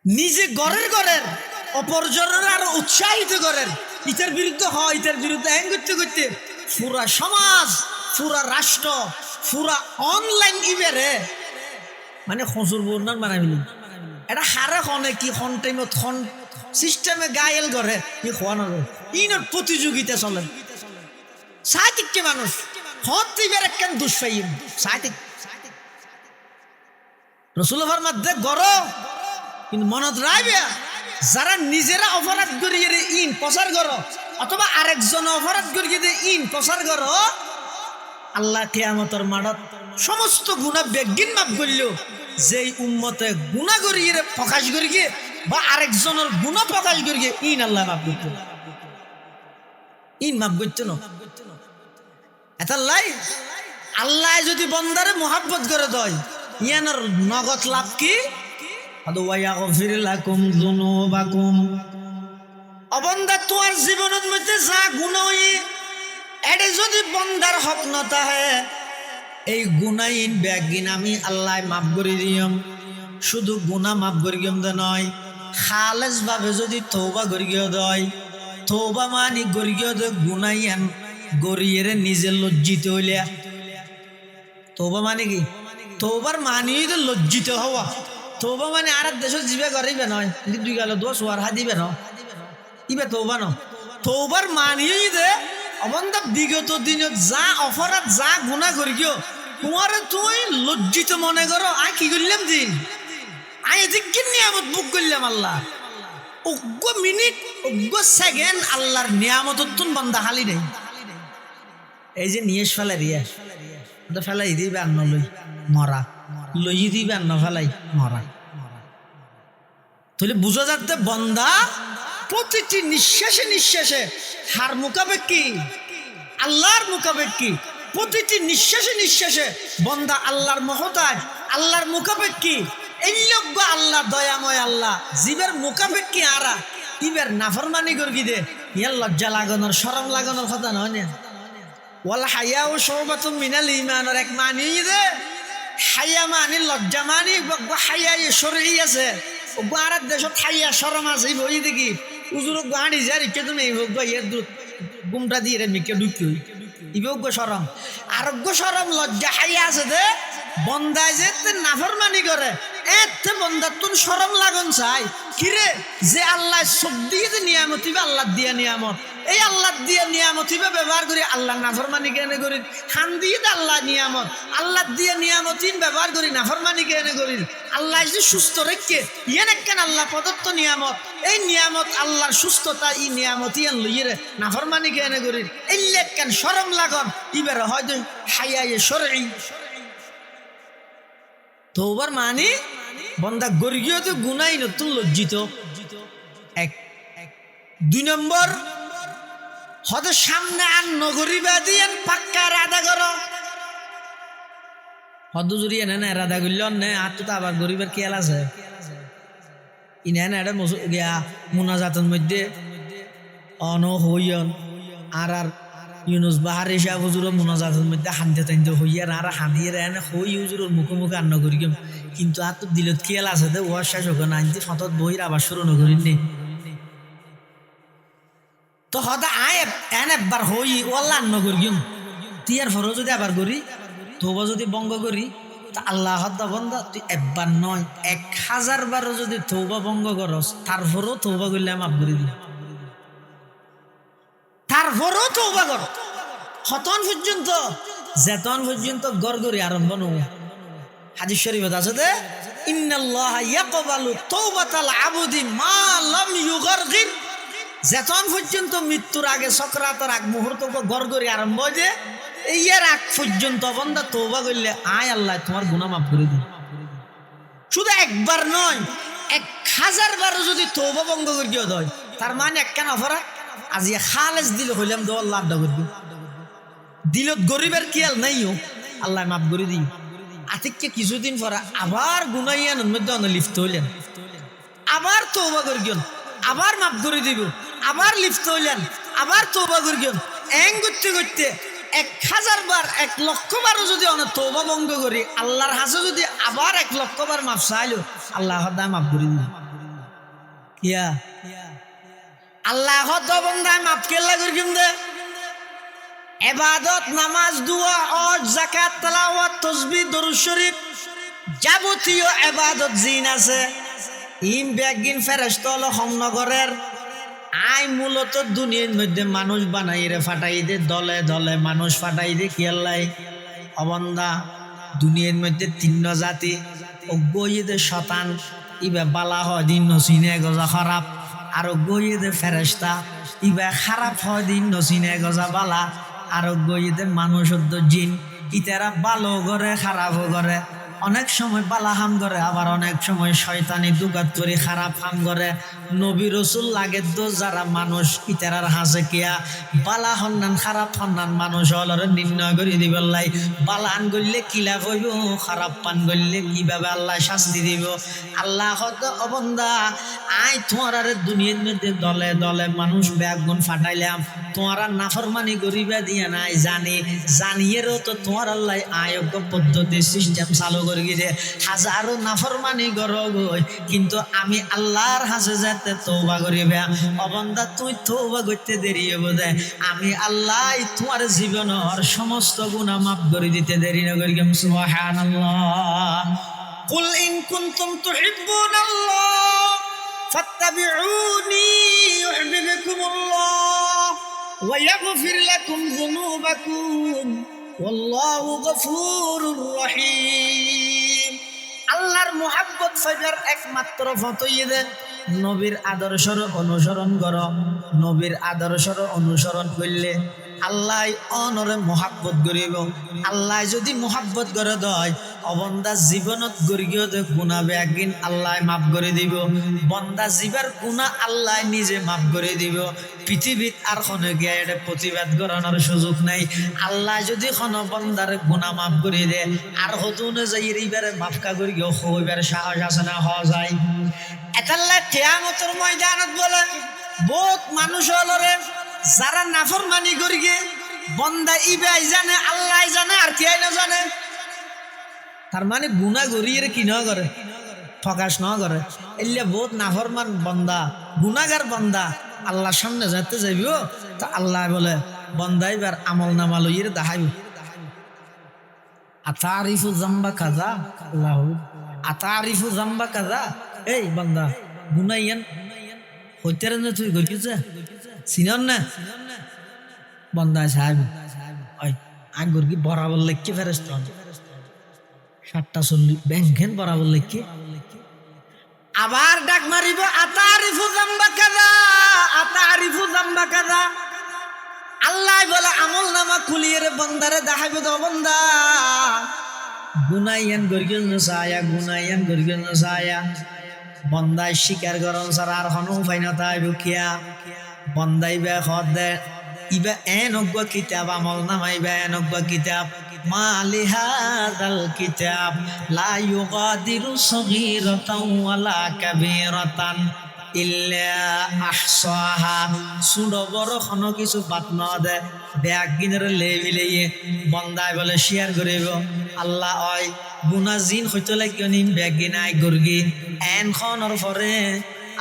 নিজে ঘরের অপরজনের আরো উৎসাহিত করেন ইটার বিরুদ্ধে হয় ইটার বিরুদ্ধে হ্যাং করতে করতে পুরা সমাজ পুরা রাষ্ট্র পুরা অনলাইন ইবেরে মানে খসুর বর্ণন বানাই ফেলি এটা হারে হনে কি হন টাইমত হন সিস্টেমে গায়েল করে ই খোয়ানো ইনোর প্রতিযোগিতা চলে সাহিত্যিক মানুষ হন তিবের একখান দুষ্পাইম সাহিত্যিক রসুল ফরমাত দে গরম কিন্তু মনত রাখবে যারা নিজেরা অপরাধ করিয়ে ইন প্রচার করো অথবা আরেকজন অপরাধ করিয়ে ইন প্রচার করো, আল্লাহ কিয়ামতের মাঠত সমস্ত গুনাহ বেগিন মাফ করলেও যেই উম্মতে গুনাহ করিয়ে প্রকাশ করিয়ে বা আরেকজনের গুনাহ প্রকাশ করিয়ে ইন আল্লাহ মাফ করতো, ইন মাফ করতো না। এটা লাই আল্লাহ যদি বন্দারে মোহাব্বত করে দেয় ইয়ানোর নগদ লাভ কি? অবন্দা তোমার জীবনের মধ্যে যা গুণ এটি যদি বন্দার হক নতা হয় এই গুণাইন ব্যাগিন আমি আল্লাহ মাফ করে দিয়ম। শুধু গুণা মাফ করে গিয়ম দে নয়, খালেস ভাবে যদি তৌবা করে গিয়ে দেয়, তৌবা মানি করে গিয়ে দে গুণাইয়ান গড়িয়ে নিজে লজ্জিত হইলে। তৌবা মানে কি? তৌবার মানি লজ্জিত হওয়া। তৌবা মানে আর দেশ জীবে করিবে নয়, দুই গেল দোষ হওয়ার হাত দিবে ন, ইবে তৌবা ন। তৌবার মানি দে অবন্ধা বিগত দিনত যা অপরাধ যা গুণা করি গিয়ে তোমার তুই লজ্জিত মনে করো। আয় কি করলাম দিন, আয় এদিকে নিয়ামত বুক করলাম আল্লাহ, অজ্ঞ মিনিট অজ্ঞ সেকেন্ড আল্লাহর নিয়ামত তুন বন্ধা হালি নেই। এই যে নিয়েস ফেলে রিয়া ফেলাই দিবে আন্ন লই মরা, লই দিবে আন্ন ফেলাই মরা। তাহলে বুঝা যাচ্ছে বন্দা প্রতিটি নিঃশ্বাসে নিঃশ্বাসে হার মোকাবেক কি? আল্লাহর মোকাবেক কি? প্রতিটি নিঃশ্বাসে নিঃশ্বাসে বন্দা আল্লাহর মহতাজ, আল্লাহর মোকাবেক কি? এই লজ্ঞ আল্লাহ দয়াময় আল্লাহ জীবের মোকাবেক কি? আরা ইবের নাফরমানি করবি দে ইয়ার লজ্জা লাগানোর শরম লাগানোর কথা নয় না। ওয়াল হায়া ও শরবাতুম মিনাল ঈমানের এক মানি দে হায়া মানি লজ্জা মানি হায়া শরঈ আছে। আর দেশত হাইয়া শরম আছে বই দেখি উজুর গাড়ি যারি কে তুমি গুমটা দিয়ে রে মিকে ঢুকি ইবেগ্য সরম আরোগ্য সরম লজ্জা হাইয়া আছে দে বন্দায় যে নাফরমানি করে এতে বন্দা তোর সরম লাগন চাই কিরে যে আল্লাহ সব দিয়ে যে নিয়ামত আল্লাহ দিয়া নিয়ামত এই আল্লাহ দিয়ে নিয়ামত ব্যবহার করি আল্লাহ নাফরমানি কেন করি খান দিয়ে আল্লাহ নিয়ামত আল্লাহ দিয়ে নিয়ামত ব্যবহার করি নাফরমানি কেন করি আল্লাহ যে সুস্থ রেখে ইয়ে কেন আল্লাহ প্রদত্ত নিয়ামত এই নিয়ামত আল্লাহর সুস্থতা ই নিয়ামত ইয়ান লইয়ে নাফরমানি কেন করি এই কেন শরম লাগন ইবার হয়তো হাইয়া শরঈ তওবার মানে বন্দা গর্গীয় তো গুনাই নতুন লজ্জিত। এক দুই নম্বর হয়তো সামনে আর নগরীবা দিয়ে পাক্কা রাধা করো হদ জুড়িয়ে না রাধা করল নে আর তো আবার গরিবের খেয়াল আছে ইনা না এটা গিয়া মুনাজাতের মধ্যে অন হইয়ন আর আর ইউনুস বাহারি শাহ হুজুর মুনাজাতের মধ্যে হানতে টানতে হইয়ার আর হাঁদিয়ে এনে হই হুজুরের মুখে মুখে আন্ন করি কিন্তু আর তো দিলত খেয়াল আছে দে ওয়ার শেষ হোক না আনতে ফতত বহির আবার শুরু নকরিন নি তো হদা আয় এন একবার হই ওল্লা আন্ন করি তিয়ার ফরও যদি আবার করি তোবা যদি বঙ্গ করি তা আল্লাহ হদ্দা বন্ধা তুই একবার নয় 1000 বারও যদি তৌবা বঙ্গ করস তারপরও তৌবা করলে মাফ করে দিই তারপরও তৌবা কর হতন পর্যন্ত যেতন পর্যন্ত গড়গড়ি আরম্ভ নয় হাদিস শরীফত আছে যে ইন্নাল্লাহা ইয়াকবালু তাওবাতাল আবদি মা লাম ইউগারগির যেতন পর্যন্ত মৃত্যুর আগে সকরাতের আগ মুহূর্ত গড়গড়ি আরম্ভ যে এর আগ পর্যন্ত বন্দা তওবা করলে আয় আল্লাহ তোমার গুনাহ মাফ করে দিই শুধু একবার নয় 1000 বারও যদি তওবা ভঙ্গ করিও দেয় তার মানে একখান অপরাধ আজি খালেস দিল হইলাম দো আল্লাহ আড্ডা করবি দিলত গরিবের খেয়াল নাইও আল্লাহ মাফ করে দিই আতিককে কিছুদিন পর আবার গুনাইয়ানোর মধ্যে লিপ্ত হইলেন আবার তওবা করিও আবার মাফ করে দিব আবার লিপ্ত হইলেন আবার তওবা করিও এং করতে করতে 1000 বার 1 লক্ষ বারও যদি অনেক তওবা ভঙ্গ করি আল্লাহর হাসে যদি আবার 1 লক্ষ বার মাফ চাইলো আল্লাহ হদা মাফ করে দিই ইয়া আল্লাহ হদা বন্দায় মাফ কেল্লা করিম দে ইবাদত নামাজ দোয়া হজ যাকাত তেলাওয়াত তাসবিহ দরুদ শরীফ যাবতীয় ইবাদত জিন আছে ইম বেগিন ফেরেশতা হলো হোমনগরের আই মূলত দুনিয়ার মধ্যে মানুষ বানাই রে ফাটাই দে দলে দলে মানুষ ফাটাই দে কি আল্লাহ অবন্দা দুনিয়ার মধ্যে 3 জাতি অজ্ঞ ইদে শতান ইবা বালা হয় দিন নচিনে গজা খারাপ আরোগ্য ইয়েদে ফেরেস্তা ইবা খারাপ হয় দিন নচিনে গজা বালা আরোগ্য ইয়েদে মানুষ জিন ইতারা ভালো করে খারাপও করে অনেক সময় বালা হাম করে আবার অনেক সময় শয়তানি দুগাত করে খারাপ হাম করে নবী রসুল লাগে তো যারা মানুষ ইতারার হাসে কিয়া বালা হন্নান খারাপ হন্নান মানুষ হলরে নির্ণয় করে দিবলাই বালা আন করলে কিলা কইব খারাপ পান করলে কিভাবে আল্লাহ শাস্তি দিব আল্লাহ হয়তো অবন্দা আই তোমার দুনিয়ার মধ্যে দলে দলে মানুষ ব্যাগুন ফাটাইলাম তোমারা নাফরমানি করিবা দিয়া নাই জানিয়েরও তো তোমার আল্লাহ আয়োগ্য পদ্ধতি সিস্টেম চালু করে গিয়ে হাজারো নাফরমানি করো গই কিন্তু আমি আল্লাহর হাসে যাতে তওবা করিবা অবন্দা তুই তওবা করতে দেরি হবো দে আমি আল্লাহ তোমার জীবনের সমস্ত গুনাহ মাফ করে দিতে দেরি না করি সুবহানাল্লাহ কুল ইন কুনতুম তুহিব্বুনাল্লাহ ফাত্তাবিউনি ইউহিব্বুকুমুল্লাহ ওয়া ইয়াগফির লাকুম যুনুবাকুম ওয়াল্লাহু গফুরুর রহিম আল্লাহর মুহাব্বত ফাইবার একমাত্র ফতোই দেন নবীর আদর্শর অনুসরণ করো নবীর আদর্শর অনুসরণ করলে আল্লাহ অনরে মুহাব্বত করিব আল্লাহ যদি মুহাব্বত করে দেয় অবন্দা জীবনত গরিগিয়ে গুনাবে একদিন আল্লাহ মাফ করে দিব বন্দা জীবার গুনাহ আল্লাহ নিজে মাফ করে দিব পৃথিবীত আর কোনো গিয়ে এটা প্রতিবাদ করানোর সুযোগ নাই আল্লাহ যদি কোনো বন্দার গুনাহ মাফ করে দে আর হতুনে যাই এইবারে মাফকা করি গিয়ে হইবার সাহস আছে না হওয়া যায় এটাল্লা কিয়ামতের ময়দানত বলে বহুত মানুষ হলরে যারা নাফরমানি করি গে বন্দা ইবাই জানে আল্লাহ জানে আর কে না জানে তার মানে গুনাহ গরিয়ে কি না করে প্রকাশ না করে এলিয়া বহুত নাফরমান বন্দা গুনাহগার বন্দা আল্লাহর সামনে যেতে যাইবো তা আল্লাহ বলে বন্দা এবার আমল নামা লইয়ে দেখাইব আতারিফু জাম্বা কাজা আল্লাহ আতারিফু জাম্বা কাজা এই বন্দা গুনাইয়ান হইতে রে তুই গইছে চিনন না বন্দা সাহেব ওই আঙ্গুর কি বরাবর লেখকে ফেরেস্তা 7:40 ব্যাংকেন বরাবর লেখকে আবার ডাক মারিব আতারিফু জাম্বা কাজা আতারিফু জাম্বা কাজা আল্লাহ বলে আমল নামা খুলিয়ে রে বন্দারে দেখাইব তো বন্দা গুনাইয়ান গরিগন সায়া গুনাইয়ান গরিগন সায়া বন্দায় স্বীকার করন স্যার আর হন উপায় না তাই রুখিয়া বন্দাই বে হদ দে ইবা এনগ্য কিতাব আমল নামাইবা এনগ্য কিতাব মালি হাযাল কিতাব লা ইউগাদিরু সগীরাতাও ওয়ালা কাবীরাতান ইল্লা আহসাহা সুন্দ বড় কোনো কিছু বাদ না দে ব্যাগ গিনের লেবিলেয়ে বন্দায় বলে শেয়ার করিব আল্লাহ ওই গুনাহ জিন হইতে লাগিও নিন ব্যাগ গিনাই গরগি এন খনর পরে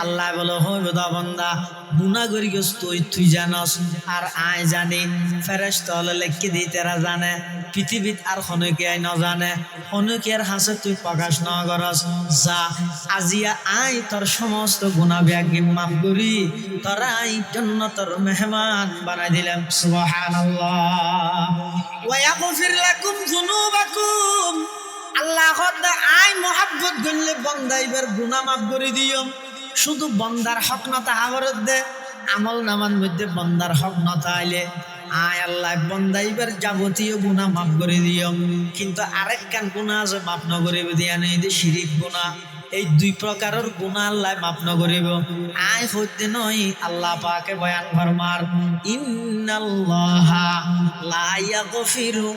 আল্লাহ বলে হইব দা বন্দা গুনাহ করি গেছ তুই জানস আর আয় জানি ফেরেশতা হলে লেখকে দিই তারা জানে পৃথিবীত আর খনকে আই না জানে খনকে আর হাসে তুই প্রকাশ না করস যা আজিয়া আই তোর সমস্ত গুনাহ ব্যাগ মাফ করি তোরা আই জান্নাতের মেহমান বানাই দিলাম সুবহানাল্লাহ ওয়া ইয়াগফির লাকুম যুনুবাকুম আল্লাহ খোদা আই মুহাব্বত করলে বান্দা এবার গুনাহ মাফ করে দিও শুধু বন্দার হক না তাহাবরত দে আমল নামার মধ্যে বন্দার হক না তাইলে আয় আল্লাহ বন্দা এবার যাবতীয় গুনাহ মাফ করে দিও কিন্তু আরেক কান গুনাহ আছে মাফ না করে দিয়া নেই যে শিরিক গুনাহ এই দুই প্রকারের গুনাহ আল্লাহ মাফ না করিব আয় হইতে নয় আল্লাহ পাকে বয়ান ফরমার ইন্নাল্লাহা লা ইয়াগফিরু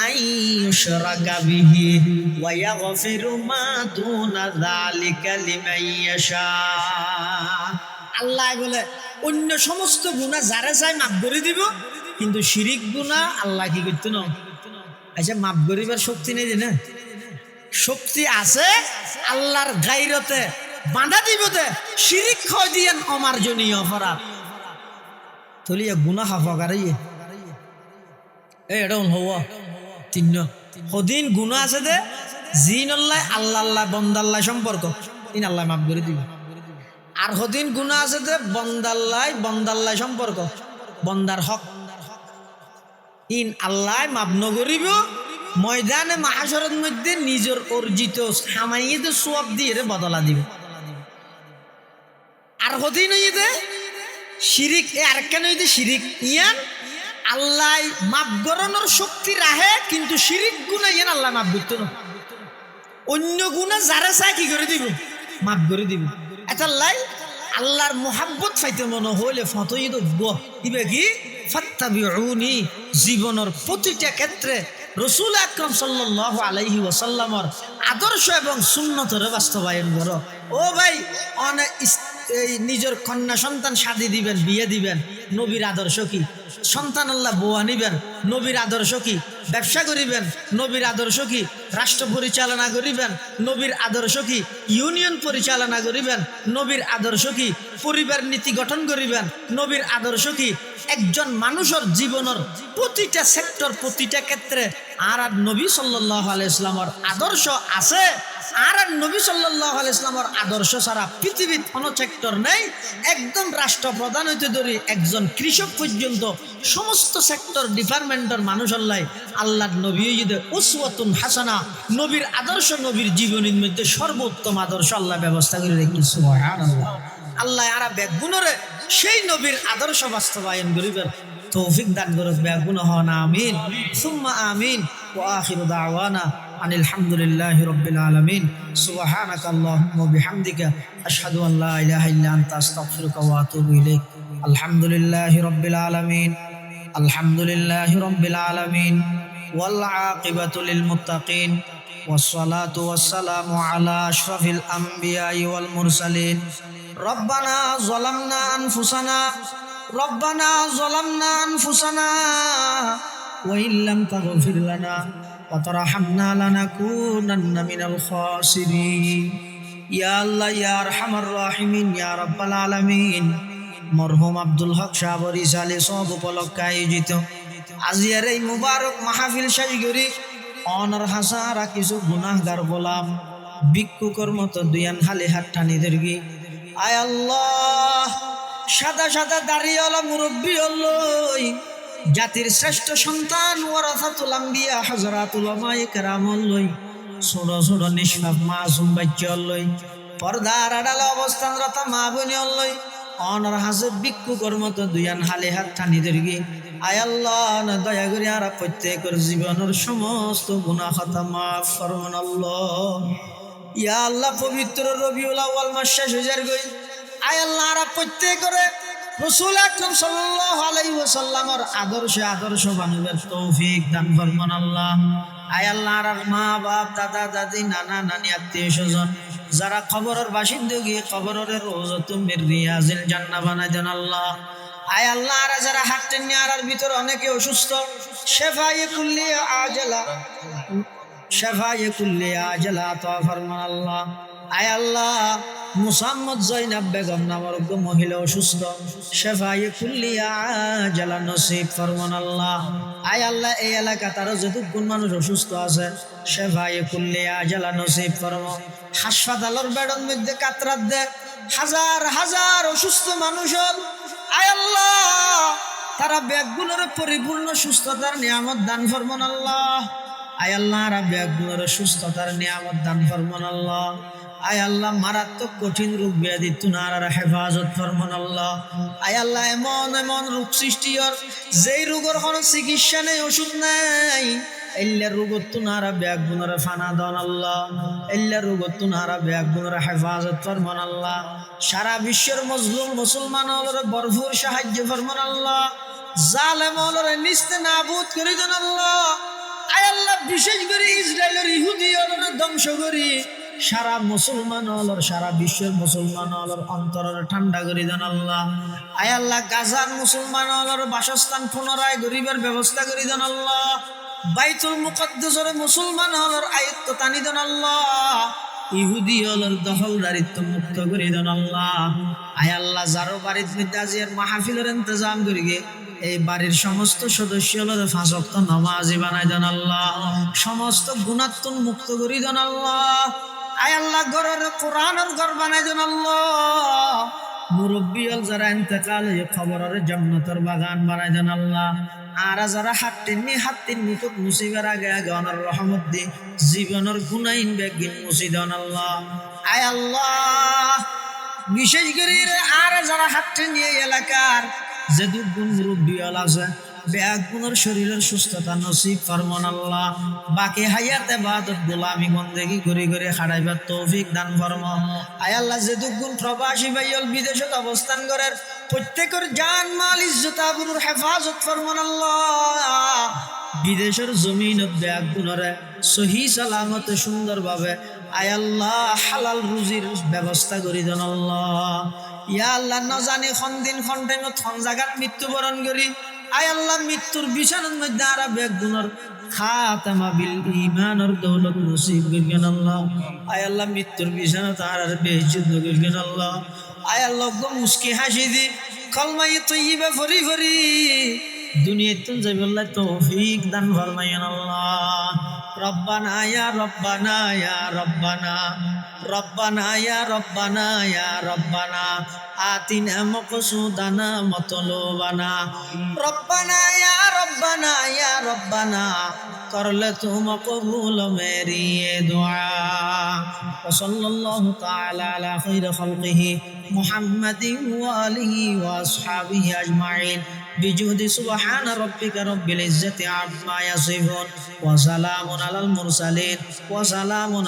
আইয়ুশরাকা বিহি ওয়া ইয়াগফিরু মা দুনা যালিকা লিমান ইয়াশা আল্লাহ বলে অন্য সমস্ত গুনাহ যারা চাই মাফ করে দিব কিন্তু শিরিক গুনাহ আল্লাহ কি করতে না আচ্ছা মাফ করিবার শক্তি নেই না শক্তি আছে আল্লাহর গায়রতে বাঁধা দিবতে শিরিক খয় দিয়েন অমার্জনীয় অপরাধ তলিয়া গুনাহ হাফাকারে এটা হওয়া তিন সদিন গুনাহ আছে দে জিন আল্লাহ আল্লাহ আল্লাহ বন্দাল্লাহ সম্পর্ক ইন আল্লাহ মাফ করে দিব আর সদিন গুনাহ আছে দে বন্দাল্লাহ সম্পর্ক বন্দার হক ইন আল্লাহ মাফ নগরিব ময়দানে মাহাশরের মধ্যে নিজের অর্জিত সামাইয়ে সওয়াব দিয়ে বদলা দিবে হদি নই দে শিরিক এ আর কেন দে শিরিক ইয়ান আল্লাহ মাপ গরণের শক্তি রাহে কিন্তু শিরিক গুণা ইয়ান আল্লাহ মাপ করতে না অন্য গুণা যারা চায় কি করে দিব মাপ করে দিব এটা লাই আল্লাহর মোহাব্বত পাইতে মনে হইলে ফতই দব ইবে কি ফাত্তাবিউনি জীবনের প্রতিটা ক্ষেত্রে রাসূল আকরাম সাল্লাল্লাহু আলাইহি ওয়াসাল্লামের আদর্শ এবং সুন্নতের বাস্তবায়ন করো ও ভাই অনেক এই নিজের কন্যা সন্তান শাদী দিবেন বিয়ে দিবেন নবীর আদর্শ কি সন্তান আল্লাহ বউ নিবেন নবীর আদর্শ কি ব্যবসা করিবেন নবীর আদর্শ কি রাষ্ট্র পরিচালনা করিবেন নবীর আদর্শ কি ইউনিয়ন পরিচালনা করিবেন নবীর আদর্শ কি পরিবার নীতি গঠন করিবেন নবীর আদর্শ কি একজন মানুষের জীবনের প্রতিটা সেক্টর প্রতিটা ক্ষেত্রে আর নবী সাল্লাল্লাহু আলাইহি ওয়াসাল্লামের আদর্শ আছে আর নবী সাল্লাল্লাহু আলাইহি ওয়াসাল্লামের আদর্শ ছাড়া পৃথিবীর কোনো সেক্টর নেই একদম রাষ্ট্রপ্রধান হইতে ধরি একজন কৃষক পর্যন্ত সমস্ত সেক্টর ডিপার্টমেন্টের মানুষ আল্লাহর নবী যদি উসওয়াতুন হাসানা নবীর আদর্শ নবীর জীবনের মধ্যে সর্বোত্তম আদর্শ আল্লাহ ব্যবস্থা করে রেখেছে সুবহানাল্লাহ আল্লাহ আরা বেগুনরে সেই নবীর আদর্শ বাস্তবায়ন করিবেন তৌফিক দান করুক বেগুন হন আমিন সুম্মা আমিন ওয়া আখিরু দাওয়ানা আনিল হামদুলিল্লাহি রাব্বিল আলামিন সুবহানাকা আল্লাহুম্মা বিহামদিকা আশহাদু আল লা ইলাহা ইল্লা আনতা আস্তাগফিরুকা ওয়া আতুবু ইলাইক আলহামদুলিল্লাহি রাব্বিল আলামিন আলহামদুলিল্লাহি রাব্বিল আলামিন ওয়াল আকিবাতু লিল মুত্তাকিন والصلاة والسلام على أشرف الأنبياء والمرسلين ربنا ظلمنا أنفسنا وإن لم تغفر لنا وترحمنا لنكونن من الخاسرين يا الله يا أرحم الراحمين يا رب العالمين মরহুম আব্দুল হক সাহেবের ইসালে সব উপলক্ষে আয়োজিত আজিয়ার এই মুবারক মাহফিল শেষ করি অনর হাসারা কিছু গুনাহগার গোলাম ভিক্ষুকের মতো দুয়ান হালে হাত টানি ধরগি আয় আল্লাহ সাদা সাদা দাড়ি ওলা মুরব্বী হলই জাতির শ্রেষ্ঠ সন্তান ওয়ারাসাতুল আম্বিয়া হযরতুল উলামায়ে কেরাম হলই ছোট ছোট নিষ্পাপ মাসুম বাচ্চা হলই পর্দার আড়ালে অবস্থানরত মা বোন হলই অনর হাসে ভিক্ষুকের মতো দুয়ান হালে হাত টানি ধরগি আয় আল্লাহ না দয়া করে আর প্রত্যেকের জীবনের সমস্ত গুনাহ খাতা মাফ করুন আল্লাহ ইয়া আল্লাহ পবিত্র রবিউল আউয়াল মাস শেষ হয়ে যার গই আয় আল্লাহ আর প্রত্যেকের রাসূল আকরাম সাল্লাল্লাহু আলাইহি ওয়াসাল্লামের আদর্শ বানাবার তৌফিক দান ফরমান আল্লাহ আয় আল্লাহ আর মা বাপ দাদা দাদি নানা নানি আত্মীয় স্বজন যারা কবরের বাসিন্দা গিয়ে কবরের রওজাতুম মির রিয়াজিল জান্নাহ বানায় দেন আল্লাহ আয় আল্লাহ আর যারা হাঁটতেন আর ভিতর অনেকে অসুস্থ শেফায়ে কুল্লি আজলা আতা ফরমান আল্লাহ আয় আল্লাহ মুসাম্মদ জয়নাব বেগম নামের মহিলা অসুস্থ শেফায়ে কুল্লি আজলা নসিব ফরমান আল্লাহ আয় আল্লাহ এই এলাকা তারও যতক্ষণ মানুষ অসুস্থ আছে শেফায়ে কুল্লি আজলা নসিব ফরম হাসপাতালের বেডের মধ্যে কাতরাত দে হাজার হাজার অসুস্থ মানুষ আয় আল্লাহ তারা ব্যাগগুলোর পরিপূর্ণ সুস্থতার নিয়ামত দান ফরমান আল্লাহ আয় আল্লাহ রা ব্যাগগুলোর সুস্থতার নিয়ামত দান ফরমান আল্লাহ আয় আল্লাহ মারাত্মক কঠিন রোগ ব্যাধি তুনার হেফাজত ফরমান আল্লাহ আয় আল্লাহ এমন এমন রোগ সৃষ্টি যেই রোগের কোনো চিকিৎসা নেই ওষুধ নেই এল্লা রোগত তুনারা ব্যাগগুলোর ফানা দান আল্লাহ এল্লা রোগত তুনারা ব্যাগগুলোর হেফাজত ফরমান আল্লাহ সারা বিশ্বের মজলুম মুসলমান হলরে ভরপুর সাহায্য ফরমান আল্লাহ জালেম হলরে নিস্তে নাবুদ করে দেন আল্লাহ আয় আল্লাহ বিশেষ করে ইসরায়েলের ইহুদি হলরে ধ্বংস করি সারা মুসলমান হলর সারা বিশ্বের মুসলমান হলর অন্তরের ঠান্ডা করে দেন আল্লাহ আয় আল্লাহ গাজার মুসলমান হলর বাসস্থান পুনরায় গরিবের ব্যবস্থা করে দেন আল্লাহ বাইতুল মুকদ্দাসের মুসলমান হলর আয়ত্ত টানি দেন আল্লাহ ইহুদি হলর দখলদারিত্ব মুক্ত করে দেন আল্লাহ আয় আল্লাহ যারো বাড়ির মধ্যে আজিয়ার মাহফিলের ইন্তজাম করি গে এই বাড়ির সমস্ত সদস্য হলর 5 ওয়াক্ত নামাজি বানাই দেন আল্লাহ সমস্ত গুণাত্ম মুক্ত করে দেন আল্লাহ আয় আল্লাহ ঘরের কোরআনের ঘর বানাই দেন আল্লাহ মুরব্বী হল যারা ইন্তেকাল হয়ে খবরের জান্নাতের বাগান বানাই দেন আল্লাহ আর যারা হাতটিনি তো মুসিবার আগে আগে অনার রহমত দি জীবনের গুনাইন বেগিন মুসিদান আল্লাহ আয় আল্লাহ বিশেষ করে আর যারা হাঁটতে নিয়ে এলাকার যে দুগুণ মুরব্বী আছে বেগুনের শরীরের সুস্থতা নসিব ফরমান আল্লাহ বাকি হায়াতে বাদত গোলামি বন্দেগি করে করে হারাইবার তৌফিক দান ফরমান আয় আল্লাহ যে দুগুণ প্রবাসী ভাইয়ল বিদেশত অবস্থান করার প্রত্যেকের জান মাল ইজ্জত আবরুর হেফাজত ফরমান আল্লাহ বিদেশের জমিনত বেগুনরে সহি সালামতে সুন্দরভাবে আয় আল্লাহ হালাল রুজির ব্যবস্থা করে দেন আল্লাহ ইয়া আল্লাহ ন জানি খন দিন খন টাইমত খন জায়গাত মৃত্যুবরণ করি আয় আল্লাহ মৃত্যুর বিছানার মধ্যে আর বেগুনের খাতামা বিল ঈমানের দৌলত নসিব করিয়েন আল্লাহ আয় আল্লাহ মৃত্যুর বিছানা তার বেইজ্জত করিয়েন আল্লাহ আয় আল্লাহ গো মুস্কি হাসি দি কলমাই তৈয়বা ফরি ফরি দুনিয়াতুন যাইবল্লাহ তৌফিক দান ফরমায়েন আল্লাহ রব্বানা ইয়া রব্বানা ইয়া রব্বানা রব্বানা ইয়া রব্বানা ইয়া রব্বানা আতিনা মাকসুদানা মতলুবানা রব্বানা ইয়া রব্বানা ইয়া রব্বানা করলে তু মকবুল মেরি ये दुआ वसल्लल्लाहु ताला अला खैर खल्किही मुहम्मदिन व आलिहि व अस्हाबिहि अजमाइन बिजुहद सुबहान रब्बिका रब्बिल इज्जति अम्मा यसिफून व सलामुन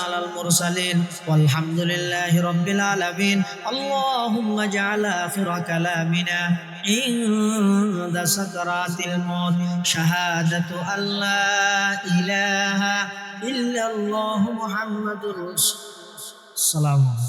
अलल मुरसलीन वल्हम्दुलिल्लाहि रब्बिल आलमीन अल्लाहुम्मा जअल आखिर कलामिना عند سكرات الموت شهادة أن لا إله إلا الله محمد رسول الله.